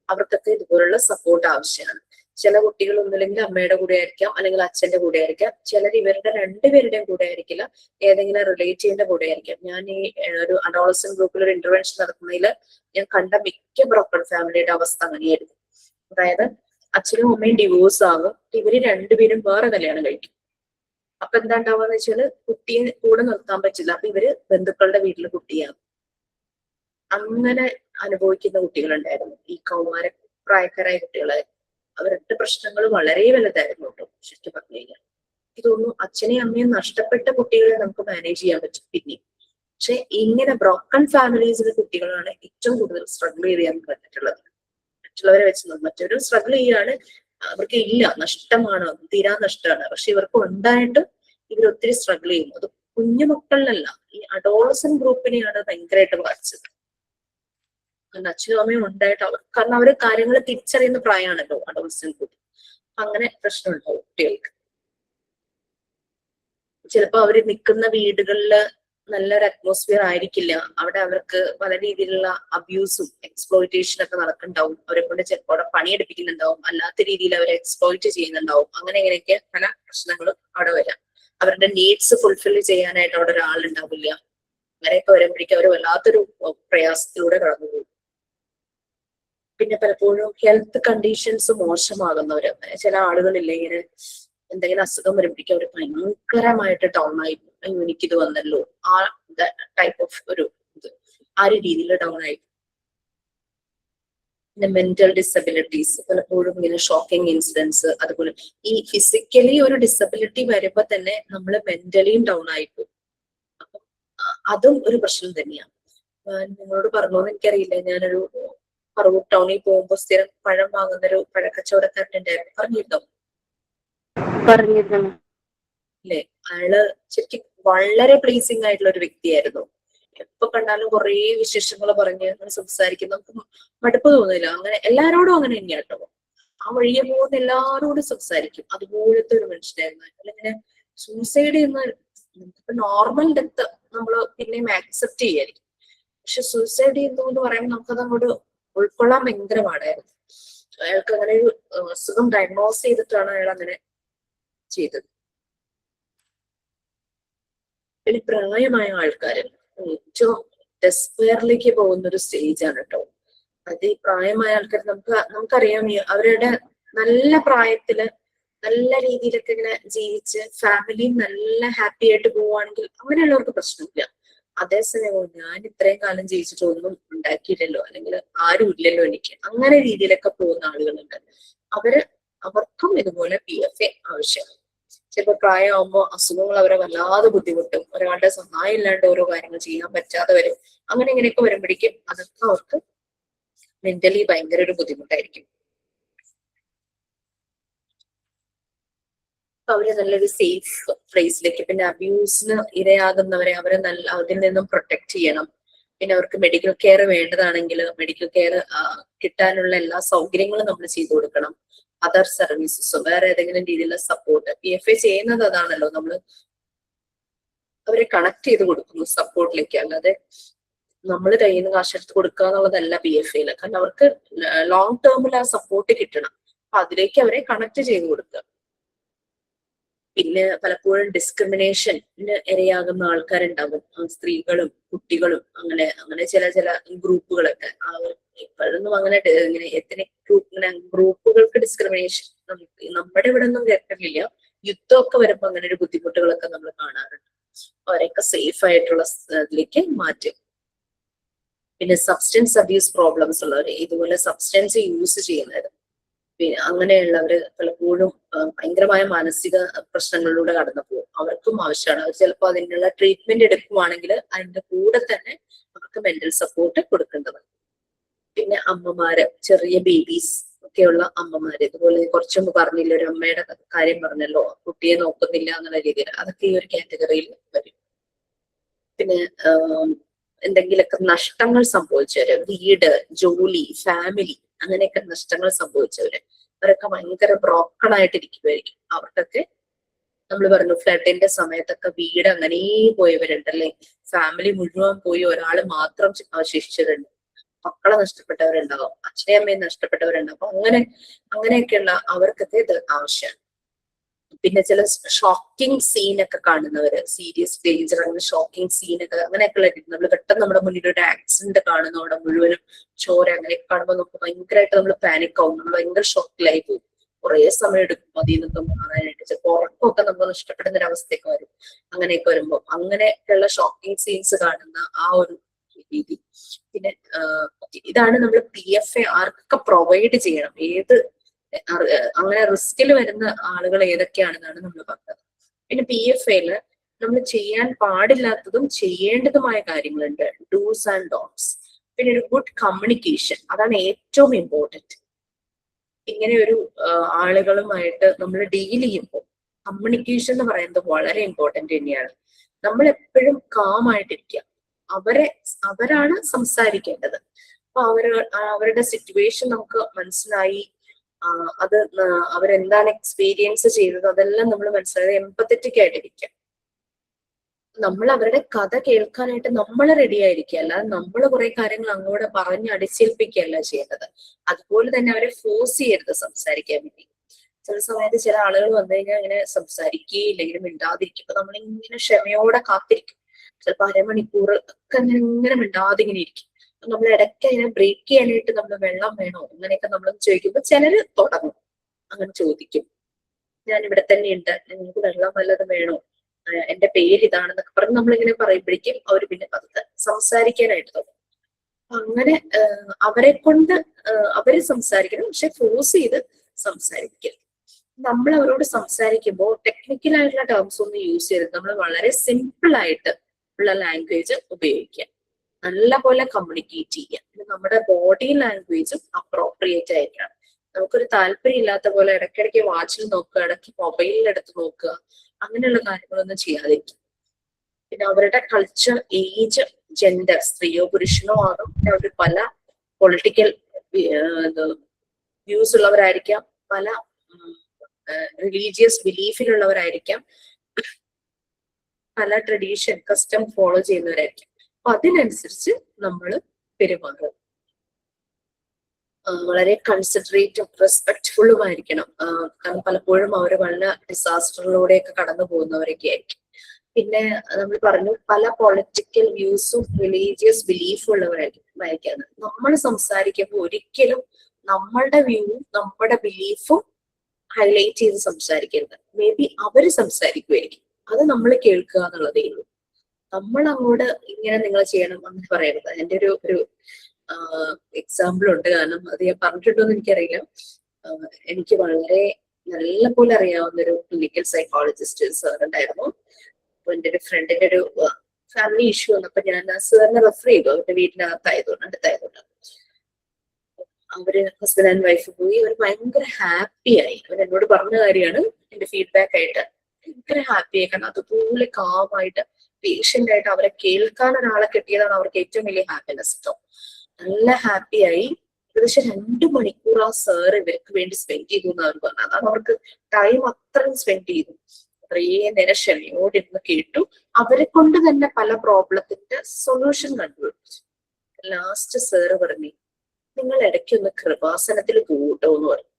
അവർക്കൊക്കെ ഇതുപോലുള്ള സപ്പോർട്ട് ആവശ്യമാണ്. ചില കുട്ടികൾ ഒന്നുമില്ലെങ്കിൽ അമ്മയുടെ കൂടെ ആയിരിക്കാം, അല്ലെങ്കിൽ അച്ഛന്റെ കൂടെ ആയിരിക്കാം. ചിലർ ഇവരുടെ രണ്ടുപേരുടെയും കൂടെ ആയിരിക്കില്ല, ഏതെങ്കിലും റിലേറ്റീവിന്റെ കൂടെ ആയിരിക്കാം. ഞാൻ ഈ ഒരു അഡോളസന്റ് ഗ്രൂപ്പിൽ ഒരു ഇന്റർവെൻഷൻ നടത്തുന്നതിൽ ഞാൻ കണ്ട മിക്ക ബ്രോക്കൺ ഫാമിലിയുടെ അവസ്ഥ അങ്ങനെയായിരുന്നു. അതായത് അച്ഛനും അമ്മയും ഡിവോഴ്സ് ആകും, ഇവര് രണ്ടുപേരും വേറെ കല്യാണം കഴിക്കും. അപ്പൊ എന്താ ഉണ്ടാവുകയെന്ന് വെച്ചാല് കുട്ടിയെ കൂടെ നിർത്താൻ പറ്റില്ല, അപ്പൊ ഇവര് ബന്ധുക്കളുടെ വീട്ടിൽ കുട്ടിയാകും. അങ്ങനെ അനുഭവിക്കുന്ന കുട്ടികളുണ്ടായിരുന്നു, ഈ കൗമാര പ്രായക്കാരായ കുട്ടികളെ. അവരുടെ പ്രശ്നങ്ങൾ വളരെ വലുതായിരുന്നു കേട്ടോ ശരിക്കും പറഞ്ഞു കഴിഞ്ഞാൽ. എനിക്ക് തോന്നുന്നു അച്ഛനെയും അമ്മയും നഷ്ടപ്പെട്ട കുട്ടികളെ നമുക്ക് മാനേജ് ചെയ്യാൻ പറ്റും പിന്നെ. പക്ഷെ ഇങ്ങനെ ബ്രോക്കൺ ഫാമിലീസിലെ കുട്ടികളാണ് ഏറ്റവും കൂടുതൽ സ്ട്രഗിൾ ചെയ്യാൻ പറ്റിയിട്ടുള്ളത്. മറ്റുള്ളവരെ വെച്ച് മറ്റൊരു സ്ട്രഗിൾ ചെയ്യാണ്, അവർക്ക് ഇല്ല, നഷ്ടമാണ്, തീരാ നഷ്ടമാണ്. പക്ഷെ ഇവർക്ക് ഉണ്ടായിട്ടും ഇവർ ഒത്തിരി സ്ട്രഗിൾ ചെയ്യുന്നു. അത് കുഞ്ഞു മക്കളിലല്ല, ഈ അഡോളസന്റ് ഗ്രൂപ്പിനെയാണ് ഭയങ്കരമായിട്ട് ബാധിച്ചത്. കാരണം അച്ഛനും അമ്മയും ഉണ്ടായിട്ട് കാരണം അവര് കാര്യങ്ങൾ തിരിച്ചറിയുന്ന പ്രായമാണല്ലോ അഡോളസന്റ് ഗ്രൂപ്പ്. അങ്ങനെ പ്രശ്നം ഉണ്ടാവും കുട്ടികൾക്ക്. ചിലപ്പോ അവര് നിൽക്കുന്ന വീടുകളില് നല്ലൊരു അറ്റ്മോസ്ഫിയർ ആയിരിക്കില്ല, അവിടെ അവർക്ക് പല രീതിയിലുള്ള അബ്യൂസും എക്സ്പ്ലോയിറ്റേഷനും ഒക്കെ നടക്കുന്നുണ്ടാവും. അവരെ കൊണ്ട് ചിലപ്പോൾ അവിടെ പണിയെടുപ്പിക്കുന്നുണ്ടാവും, അല്ലാത്ത രീതിയിൽ അവരെ എക്സ്പ്ലോയിറ്റ് ചെയ്യുന്നുണ്ടാവും. അങ്ങനെ ഇങ്ങനെയൊക്കെ പല പ്രശ്നങ്ങളും അവിടെ വരാം. അവരുടെ നീഡ്സ് ഫുൾഫിൽ ചെയ്യാനായിട്ട് അവിടെ ഒരാളുണ്ടാവില്ല. അങ്ങനെയൊക്കെ വരുമ്പോഴേക്കും അവർ വല്ലാത്തൊരു പ്രയാസത്തിലൂടെ കടന്നു പോകും. പിന്നെ പലപ്പോഴും ഹെൽത്ത് കണ്ടീഷൻസ് മോശമാകുന്നവര്, ചില ആളുകളില്ലേ ഇങ്ങനെ എന്തെങ്കിലും അസുഖം വരുമ്പോഴേക്കും അവർ ഭയങ്കരമായിട്ട് ഡൗൺ ആയി, എനിക്കിത് വന്നല്ലോ, ആ ടൈപ്പ് ഓഫ് ഒരു ഇത് ആ ഒരു രീതിയിൽ ഡൗൺ ആയി. പിന്നെ മെന്റൽ ഡിസബിലിറ്റീസ്, പലപ്പോഴും ഇങ്ങനെ ഷോക്കിംഗ് ഇൻസിഡൻസ്. അതുപോലെ ഈ ഫിസിക്കലി ഒരു ഡിസബിലിറ്റി വരുമ്പോ തന്നെ നമ്മൾ മെന്റലിയും ഡൗൺ ആയിപ്പോകും. അപ്പൊ അതും ഒരു പ്രശ്നം തന്നെയാണ്. നിങ്ങളോട് പറഞ്ഞോന്ന് എനിക്കറിയില്ല, ഞാനൊരു പറവൂർ ടൗണിൽ പോകുമ്പോൾ സ്ഥിരം പഴം വാങ്ങുന്നൊരു പഴക്കച്ചവടക്കാരനുണ്ടായിരുന്നു, പറഞ്ഞിരുന്നോ? പറഞ്ഞിരുന്നു. അല്ലെ, അയാള് ശരിക്കും വളരെ പ്ലീസിങ് ആയിട്ടുള്ള ഒരു വ്യക്തിയായിരുന്നു. എപ്പോ കണ്ടാലും കുറേ വിശേഷങ്ങൾ പറഞ്ഞ് സംസാരിക്കും, നമുക്ക് മടുപ്പ് തോന്നില്ല. അങ്ങനെ എല്ലാരോടും അങ്ങനെ തന്നെയാണ് കേട്ടോ. ആ വഴിയെ പോകുന്ന എല്ലാരോടും സംസാരിക്കും. അതുപോലത്തെ ഒരു മനുഷ്യനായിരുന്നു. അയാളിങ്ങനെ സൂസൈഡ് ചെയ്യുന്ന, നമുക്കിപ്പോ നോർമൽ ഡെത്ത് നമ്മള് പിന്നെയും ആക്സെപ്റ്റ് ചെയ്യായിരിക്കും, പക്ഷെ സൂസൈഡ് ചെയ്യുന്നു എന്ന് പറയുമ്പോൾ നമുക്കത് അങ്ങോട്ട് ഉൾക്കൊള്ളാൻ ഭയങ്കര പാടായിരുന്നു. അയാൾക്ക് അങ്ങനെ ഒരു അസുഖം ഡയഗ്നോസ് ചെയ്തിട്ടാണ് അയാൾ അങ്ങനെ ചെയ്തത്. പിന്നെ പ്രായമായ ആൾക്കാര് ഏറ്റവും ഡെസ്പെയറിലേക്ക് പോകുന്ന ഒരു സ്റ്റേജാണ് കേട്ടോ. അത് ഈ പ്രായമായ ആൾക്കാർ നമുക്കറിയാം, അവരുടെ നല്ല പ്രായത്തില് നല്ല രീതിയിലൊക്കെ ഇങ്ങനെ ജീവിച്ച് ഫാമിലി നല്ല ഹാപ്പി ആയിട്ട് പോവുകയാണെങ്കിൽ അങ്ങനെയുള്ളവർക്ക് പ്രശ്നമില്ല. അതേസമയം ഞാൻ ഇത്രയും കാലം ജീവിച്ചിട്ട് ഒന്നും ഉണ്ടാക്കിയില്ലല്ലോ, അല്ലെങ്കിൽ ആരും ഇല്ലല്ലോ എനിക്ക്, അങ്ങനെ രീതിയിലൊക്കെ പോകുന്ന ആളുകളുണ്ട്. അവർക്കും ഇതുപോലെ PFA ആവശ്യമാണ്. ചിലപ്പോൾ പ്രായമാകുമ്പോൾ അസുഖങ്ങൾ അവരെ വല്ലാതെ ബുദ്ധിമുട്ടും, ഒരാളുടെ സഹായം ഇല്ലാണ്ട് ഓരോ കാര്യങ്ങൾ ചെയ്യാൻ പറ്റാതെ വരും. അങ്ങനെ ഇങ്ങനെയൊക്കെ വരുമ്പോഴേക്കും അതൊക്കെ അവർക്ക് മെന്റലി ഭയങ്കര ഒരു ബുദ്ധിമുട്ടായിരിക്കും. അവര് നല്ലൊരു സേഫ് പ്ലേസിലേക്ക്, പിന്നെ അബ്യൂസിന് ഇരയാകുന്നവരെ അവരെ അതിൽ നിന്നും പ്രൊട്ടക്ട് ചെയ്യണം. പിന്നെ അവർക്ക് മെഡിക്കൽ കെയർ വേണ്ടതാണെങ്കിൽ മെഡിക്കൽ കെയർ കിട്ടാനുള്ള എല്ലാ സൗകര്യങ്ങളും നമ്മൾ ചെയ്തു കൊടുക്കണം. അതർ സർവീസസോ വേറെ ഏതെങ്കിലും രീതിയിലുള്ള സപ്പോർട്ട്, PFA ചെയ്യുന്നത് അതാണല്ലോ, നമ്മൾ അവരെ കണക്ട് ചെയ്ത് കൊടുക്കുന്നു സപ്പോർട്ടിലേക്ക്. അല്ലാതെ നമ്മൾ കയ്യിൽ നിന്ന് കാശെടുത്ത് കൊടുക്കുക എന്നുള്ളതല്ല PFAയില്. കാരണം അവർക്ക് ലോങ് ടേമിൽ ആ സപ്പോർട്ട് കിട്ടണം. അപ്പൊ അതിലേക്ക് അവരെ കണക്ട് ചെയ്ത് കൊടുക്കുക. പിന്നെ പലപ്പോഴും ഡിസ്ക്രിമിനേഷന് ഇരയാകുന്ന ആൾക്കാരുണ്ടാകും, സ്ത്രീകളും കുട്ടികളും, അങ്ങനെ ചില ഗ്രൂപ്പുകളൊക്കെ. ഇപ്പോഴൊന്നും അങ്ങനെ ഇങ്ങനെ എത്നിക് ഗ്രൂപ്പുകൾക്ക് ഡിസ്ക്രിമിനേഷൻ നമ്മുടെ ഇവിടെ ഒന്നും കേട്ടിട്ടില്ല. യുദ്ധമൊക്കെ വരുമ്പോ അങ്ങനെ ഒരു ബുദ്ധിമുട്ടുകളൊക്കെ നമ്മൾ കാണാറുണ്ട്. അവരെയൊക്കെ സേഫ് ആയിട്ടുള്ള ഇതിലേക്ക് മാറ്റും. പിന്നെ സബ്സ്റ്റൻസ് അബ്യൂസ് പ്രോബ്ലംസ് ഉള്ളവര്, ഇതുപോലെ സബ്സ്റ്റൻസ് യൂസ് ചെയ്യുന്നത്, പിന്നെ അങ്ങനെയുള്ളവര് പലപ്പോഴും ഭയങ്കരമായ മാനസിക പ്രശ്നങ്ങളിലൂടെ കടന്നു പോകും. അവർക്കും ആവശ്യമാണ്. അവർ ചിലപ്പോൾ അതിനുള്ള ട്രീറ്റ്മെന്റ് എടുക്കുവാണെങ്കിൽ അതിന്റെ കൂടെ തന്നെ അവർക്ക് മെന്റൽ സപ്പോർട്ട് കൊടുക്കേണ്ടതാണ്. പിന്നെ അമ്മമാര്, ചെറിയ ബേബീസ് ഒക്കെയുള്ള അമ്മമാര്, ഇതുപോലെ കുറച്ചു മുമ്പ് പറഞ്ഞില്ല, ഒരു അമ്മയുടെ കാര്യം പറഞ്ഞല്ലോ, കുട്ടിയെ നോക്കുന്നില്ല എന്നുള്ള രീതിയിൽ, അതൊക്കെ ഈ ഒരു കാറ്റഗറിയിൽ വരും. പിന്നെ എന്തെങ്കിലുമൊക്കെ നഷ്ടങ്ങൾ സംഭവിച്ചവര്, വീട്, ജോലി, ഫാമിലി, അങ്ങനെയൊക്കെ നഷ്ടങ്ങൾ സംഭവിച്ചവര്, അവരൊക്കെ ഭയങ്കര ബ്രോക്കൺ ആയിട്ടിരിക്കുമായിരിക്കും. അവർക്കൊക്കെ നമ്മൾ പറഞ്ഞു ഫ്ലഡിന്റെ സമയത്തൊക്കെ വീട് അങ്ങനെ പോയവരുണ്ടല്ലേ, ഫാമിലി മുഴുവൻ പോയി ഒരാൾ മാത്രം അവശേഷിച്ചവരുണ്ട്. മക്കളെ നഷ്ടപ്പെട്ടവരുണ്ടാവും, അച്ഛനെയും അമ്മയും നഷ്ടപ്പെട്ടവരുണ്ടാവും. അപ്പൊ അങ്ങനെയൊക്കെയുള്ള അവർക്കൊക്കെ ഇത് ആവശ്യമാണ്. പിന്നെ ചില ഷോക്കിംഗ് സീനൊക്കെ കാണുന്നവര്, സീരിയസ് ഡേഞ്ചർ, അങ്ങനെ ഷോക്കിംഗ് സീനൊക്കെ അങ്ങനെയൊക്കെയുള്ള നമ്മൾ പെട്ടെന്ന് നമ്മുടെ മുന്നിൽ ഒരു ആക്സിഡന്റ് കാണുന്നു, അവിടെ മുഴുവനും ചോര അങ്ങനെയൊക്കെ കാണുമ്പോൾ നമുക്ക് ഭയങ്കരമായിട്ട് നമ്മൾ പാനിക് ആവും, നമ്മൾ ഭയങ്കര ഷോക്കിലായി പോകും. കുറെ സമയം എടുക്കും അതിൽ നിന്നൊക്കെ മാറാനായിട്ട്. ചിലപ്പോൾ ഉറക്കമൊക്കെ നമുക്ക് നഷ്ടപ്പെടുന്ന ഒരു അവസ്ഥയൊക്കെ വരും. അങ്ങനെയൊക്കെ വരുമ്പോൾ അങ്ങനെയൊക്കെയുള്ള ഷോക്കിംഗ് സീൻസ് കാണുന്ന ആ ഒരു രീതി. പിന്നെ ഇതാണ് നമ്മൾ PFA ആർക്കൊക്കെ പ്രൊവൈഡ് ചെയ്യണം, ഏത് അങ്ങനെ റിസ്കിൽ വരുന്ന ആളുകൾ ഏതൊക്കെയാണെന്നാണ് നമ്മൾ പറഞ്ഞത്. പിന്നെ PFAയില് നമ്മൾ ചെയ്യാൻ പാടില്ലാത്തതും ചെയ്യേണ്ടതുമായ കാര്യങ്ങളുണ്ട്, ഡൂസ് ആൻഡ് ഡോൺസ്. പിന്നെ ഒരു ഗുഡ് കമ്മ്യൂണിക്കേഷൻ, അതാണ് ഏറ്റവും ഇമ്പോർട്ടൻറ്റ്. ഇങ്ങനെ ഒരു ആളുകളുമായിട്ട് നമ്മൾ ഡീൽ ചെയ്യുമ്പോൾ കമ്മ്യൂണിക്കേഷൻ എന്ന് പറയുന്നത് വളരെ ഇമ്പോർട്ടന്റ് തന്നെയാണ്. നമ്മൾ എപ്പോഴും കാമായിട്ടിരിക്കുക. അവരാണ് സംസാരിക്കേണ്ടത്. അപ്പൊ അവരുടെ സിറ്റുവേഷൻ നമുക്ക് മനസ്സിലായി, അത് അവരെന്താണ് എക്സ്പീരിയൻസ് ചെയ്തത് അതെല്ലാം നമ്മൾ മനസ്സിലായത്, എംപത്തറ്റിക് ആയിട്ടിരിക്കുക. നമ്മൾ അവരുടെ കഥ കേൾക്കാനായിട്ട് നമ്മൾ റെഡി ആയിരിക്കുക, അല്ലാതെ നമ്മൾ കുറെ കാര്യങ്ങൾ അങ്ങോട്ട് പറഞ്ഞ് അടിച്ചേൽപ്പിക്കുകയല്ല ചെയ്യേണ്ടത്. അതുപോലെ തന്നെ അവരെ ഫോഴ്സ് ചെയ്യരുത് സംസാരിക്കാൻ വേണ്ടി. ചില സമയത്ത് ചില ആളുകൾ വന്നു കഴിഞ്ഞാൽ ഇങ്ങനെ സംസാരിക്കുകയില്ല, ഇങ്ങനെ മിണ്ടാതിരിക്കും. അപ്പൊ നമ്മളിങ്ങനെ ക്ഷമയോടെ കാത്തിരിക്കും, ചിലപ്പോൾ അരമണിക്കൂർ ഒക്കെ ഇങ്ങനെ മിണ്ടാതെ ഇങ്ങനെ ഇരിക്കും. നമ്മൾ ഇടയ്ക്ക് അതിനെ ബ്രേക്ക് ചെയ്യാനായിട്ട് നമ്മൾ വെള്ളം വേണോ അങ്ങനെയൊക്കെ നമ്മൾ ചോദിക്കുമ്പോൾ ചിലര് തുടങ്ങും അങ്ങനെ ചോദിക്കും, ഞാൻ ഇവിടെ തന്നെ ഉണ്ട്, നിങ്ങൾക്ക് വെള്ളം വല്ലതും വേണോ, എന്റെ പേര് ഇതാണെന്നൊക്കെ പറഞ്ഞ് നമ്മളിങ്ങനെ പറയുമ്പോഴേക്കും അവർ പിന്നെ പതുക്കെ സംസാരിക്കാനായിട്ട് തുടങ്ങും. അങ്ങനെ അവരെ സംസാരിക്കണം, പക്ഷെ ഫോഴ്സ് ചെയ്ത് സംസാരിക്കരുത്. നമ്മൾ അവരോട് സംസാരിക്കുമ്പോൾ ടെക്നിക്കൽ ആയിട്ടുള്ള ടേംസ് ഒന്നും യൂസ് ചെയ്യരുത്. നമ്മൾ വളരെ സിമ്പിൾ ആയിട്ട് ഉള്ള ലാംഗ്വേജ് ഉപയോഗിക്കുക, നല്ല പോലെ കമ്മ്യൂണിക്കേറ്റ് ചെയ്യുക. പിന്നെ നമ്മുടെ ബോഡി ലാംഗ്വേജും അപ്രോപ്രിയേറ്റ് ആയിരിക്കണം. നമുക്കൊരു താല്പര്യം ഇല്ലാത്ത പോലെ ഇടയ്ക്കിടയ്ക്ക് വാച്ചിൽ നോക്കുക, ഇടയ്ക്ക് മൊബൈലിൽ എടുത്ത് നോക്കുക, അങ്ങനെയുള്ള കാര്യങ്ങളൊന്നും ചെയ്യാതിരിക്കും. പിന്നെ അവരുടെ കൾച്ചർ, ഏജ്, ജെൻഡർ, സ്ത്രീയോ പുരുഷനോ ആകും. പിന്നെ അവർ പല പൊളിറ്റിക്കൽ വ്യൂസ് ഉള്ളവരായിരിക്കാം, പല റിലീജിയസ് ബിലീഫിലുള്ളവരായിരിക്കാം, പല ട്രഡീഷൻ കസ്റ്റം ഫോളോ ചെയ്യുന്നവരായിരിക്കും. അപ്പൊ അതിനനുസരിച്ച് നമ്മൾ പെരുമാറുക. വളരെ കൺസിഡറേറ്റും റെസ്പെക്ട്ഫുള്ളുമായിരിക്കണം. കാരണം പലപ്പോഴും അവർ വളരെ ഡിസാസ്റ്ററിലൂടെയൊക്കെ കടന്നു പോകുന്നവരൊക്കെ ആയിരിക്കും. പിന്നെ നമ്മൾ പറഞ്ഞു പല പൊളിറ്റിക്കൽ വ്യൂസും റിലീജിയസ് ബിലീഫും ഉള്ളവരായിരിക്കും. നമ്മൾ സംസാരിക്കുമ്പോൾ ഒരിക്കലും നമ്മളുടെ വ്യൂവും നമ്മുടെ ബിലീഫും ഹൈലൈറ്റ് ചെയ്ത് സംസാരിക്കരുത്. മേ ബി അവര് സംസാരിക്കുമായിരിക്കും, അത് നമ്മൾ കേൾക്കുക എന്നുള്ളതേ ഉള്ളൂ. നമ്മൾ അങ്ങോട്ട് ഇങ്ങനെ നിങ്ങൾ ചെയ്യണം അങ്ങനെ പറയരുത്. എൻ്റെ ഒരു എക്സാമ്പിൾ ഉണ്ട്, കാരണം അത് ഞാൻ പറഞ്ഞിട്ടുണ്ടോന്ന് എനിക്കറിയില്ല. എനിക്ക് വളരെ നല്ല പോലെ അറിയാവുന്ന ഒരു ക്ലിനിക്കൽ സൈക്കോളജിസ്റ്റ് സാർ ഉണ്ടായിരുന്നു. അപ്പൊ എൻ്റെ ഒരു ഫ്രണ്ടിന്റെ ഒരു ഫാമിലി ഇഷ്യൂ വന്നപ്പോ ഞാൻ ആ സാറിനെ റെഫർ ചെയ്തു. അവരുടെ വീടിനകത്തായതുകൊണ്ട്, അടുത്തായതുകൊണ്ട്. അവര് ഹസ്ബൻഡ് ആൻഡ് വൈഫ് പോയി. അവർ ഭയങ്കര ഹാപ്പി ആയി. അവർ എന്നോട് പറഞ്ഞ കാര്യമാണ് എന്റെ ഫീഡ്ബാക്ക് ആയിട്ട്. ഭയങ്കര ഹാപ്പി ആയി, കാരണം അതുപോലെ കാമായിട്ട് പേഷ്യന്റ് ആയിട്ട് അവരെ കേൾക്കാൻ ഒരാളെ കിട്ടിയതാണ് അവർക്ക് ഏറ്റവും വലിയ ഹാപ്പിനെസ് കേട്ടോ. നല്ല ഹാപ്പി ആയി. ഏകദേശം 2 മണിക്കൂർ ആ സാർ ഇവർക്ക് വേണ്ടി സ്പെൻഡ് ചെയ്തു എന്ന് അവർ പറഞ്ഞു. അതാണ് അവർക്ക് ടൈം അത്രയും സ്പെൻഡ് ചെയ്തു. അത്രയും നേരം ക്ഷമയോടെ ഇരുന്ന് കേട്ടു. അവരെ കൊണ്ട് തന്നെ പല പ്രോബ്ലത്തിന്റെ സൊല്യൂഷൻ കണ്ടുപിടിച്ചു. ലാസ്റ്റ് സാറ് പറഞ്ഞു, നിങ്ങൾ ഇടയ്ക്കൊന്ന് കൃപാസനത്തിൽ കൂട്ടോ എന്ന് പറഞ്ഞു.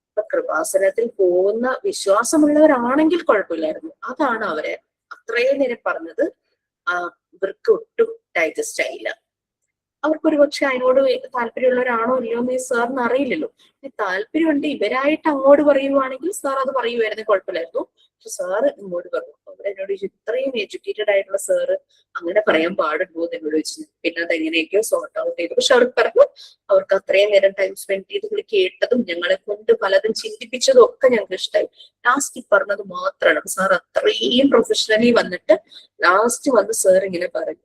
അപ്പൊ കൃപാസനത്തിൽ പോകുന്ന വിശ്വാസമുള്ളവരാണെങ്കിൽ കുഴപ്പമില്ലായിരുന്നു. അതാണ് അവരെ അത്രയും നേരം പറഞ്ഞത് ഇവർക്ക് ഒട്ടും ഡൈജസ്റ്റ് ആയില്ല. അവർക്കൊരു പക്ഷെ അതിനോട് താല്പര്യമുള്ളവരാണോ ഇല്ലയോ എന്ന് ഈ സാറിന് അറിയില്ലല്ലോ. താല്പര്യമുണ്ട് ഇവരായിട്ട് അങ്ങോട്ട് പറയുവാണെങ്കിൽ സാർ അത് പറയുമായിരുന്നു, കുഴപ്പമില്ലായിരുന്നു. പക്ഷെ സാറ് ഇങ്ങോട്ട് പറഞ്ഞു. അവരെന്നോട് ചോദിച്ചു, ഇത്രയും എഡ്യൂക്കേറ്റഡ് ആയിട്ടുള്ള സാറ് അങ്ങനെ പറയാൻ പാടുണ്ടോ എന്ന് എന്നോട് ചോദിച്ചു. പിന്നെ അത് എങ്ങനെയൊക്കെയോ സോർട്ട് ഔട്ട് ചെയ്തു. പക്ഷെ അവർക്ക് പറഞ്ഞു, അവർക്ക് അത്രയും നേരം ടൈം സ്പെൻഡ് ചെയ്ത് കേട്ടതും ഞങ്ങളെ കൊണ്ട് പലതും ചിന്തിപ്പിച്ചതും ഒക്കെ ഞങ്ങൾക്ക് ഇഷ്ടമായി. ലാസ്റ്റ് പറഞ്ഞത് മാത്രമാണ്. സാർ അത്രയും പ്രൊഫഷണലി വന്നിട്ട് ലാസ്റ്റ് വന്ന് സാർ ഇങ്ങനെ പറഞ്ഞു,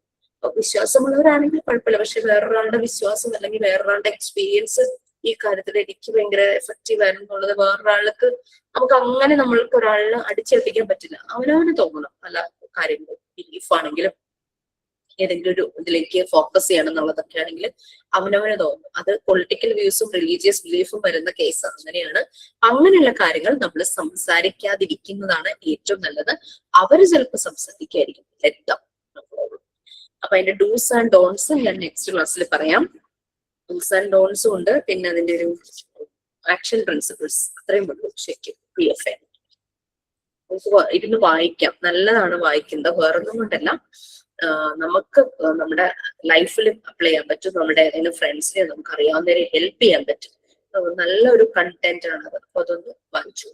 വിശ്വാസമുള്ളവരാണെങ്കിൽ കുഴപ്പമില്ല, പക്ഷെ വേറൊരാളുടെ വിശ്വാസം അല്ലെങ്കിൽ വേറൊരാളുടെ എക്സ്പീരിയൻസ് ഈ കാര്യത്തിൽ എനിക്ക് ഭയങ്കര എഫക്റ്റീവ് ആയിരുന്നു എന്നുള്ളത് വേറൊരാൾക്ക് നമുക്ക് അങ്ങനെ നമ്മൾക്ക് ഒരാളിന് അടിച്ചേൽപ്പിക്കാൻ പറ്റില്ല. അവനവന് തോന്നണം പല കാര്യങ്ങളും. ബിലീഫ് ആണെങ്കിലും ഏതെങ്കിലും ഒരു ഇതിലേക്ക് ഫോക്കസ് ചെയ്യണം എന്നുള്ളതൊക്കെ ആണെങ്കിൽ അവനവന് തോന്നും. അത് പൊളിറ്റിക്കൽ വ്യൂസും റിലീജിയസ് ബിലീഫും വരുന്ന കേസാണ്. അങ്ങനെയാണ്. അങ്ങനെയുള്ള കാര്യങ്ങൾ നമ്മൾ സംസാരിക്കാതിരിക്കുന്നതാണ് ഏറ്റവും നല്ലത്. അവര് ചിലപ്പോൾ സംസാരിക്കായിരിക്കും. അപ്പൊ അതിന്റെ ഡൂസ് ആൻഡ് ഡോൺസ് ഞാൻ നെക്സ്റ്റ് ക്ലാസ്സിൽ പറയാം. ഡൂസ് ആൻഡ് ഡോൺസും ഉണ്ട്, പിന്നെ അതിന്റെ ഒരു ആക്ഷൻ പ്രിൻസിപ്പിൾസ്, അത്രയും ഉള്ളൂ ശരിക്കും PFA. ഇരുന്ന് വായിക്കാം, നല്ലതാണ് വായിക്കുന്നത്, വേറൊന്നും കൊണ്ടല്ല. നമുക്ക് നമ്മുടെ ലൈഫിൽ അപ്ലൈ ചെയ്യാൻ പറ്റും, നമ്മുടെ ഏതെങ്കിലും ഫ്രണ്ട്സിനെ നമുക്ക് അറിയാവുന്നവരെ ഹെൽപ്പ് ചെയ്യാൻ പറ്റും. നല്ലൊരു കണ്ടന്റ് ആണ് അത്. അപ്പൊ അതൊന്ന് വായിച്ചു.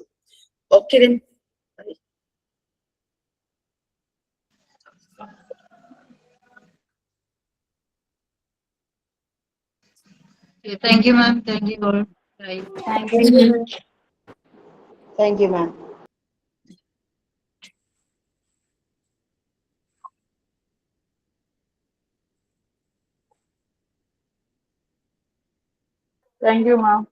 Okay. Thank you, ma'am. Thank you all. Right. Thank you, ma'am. Thank you, ma'am.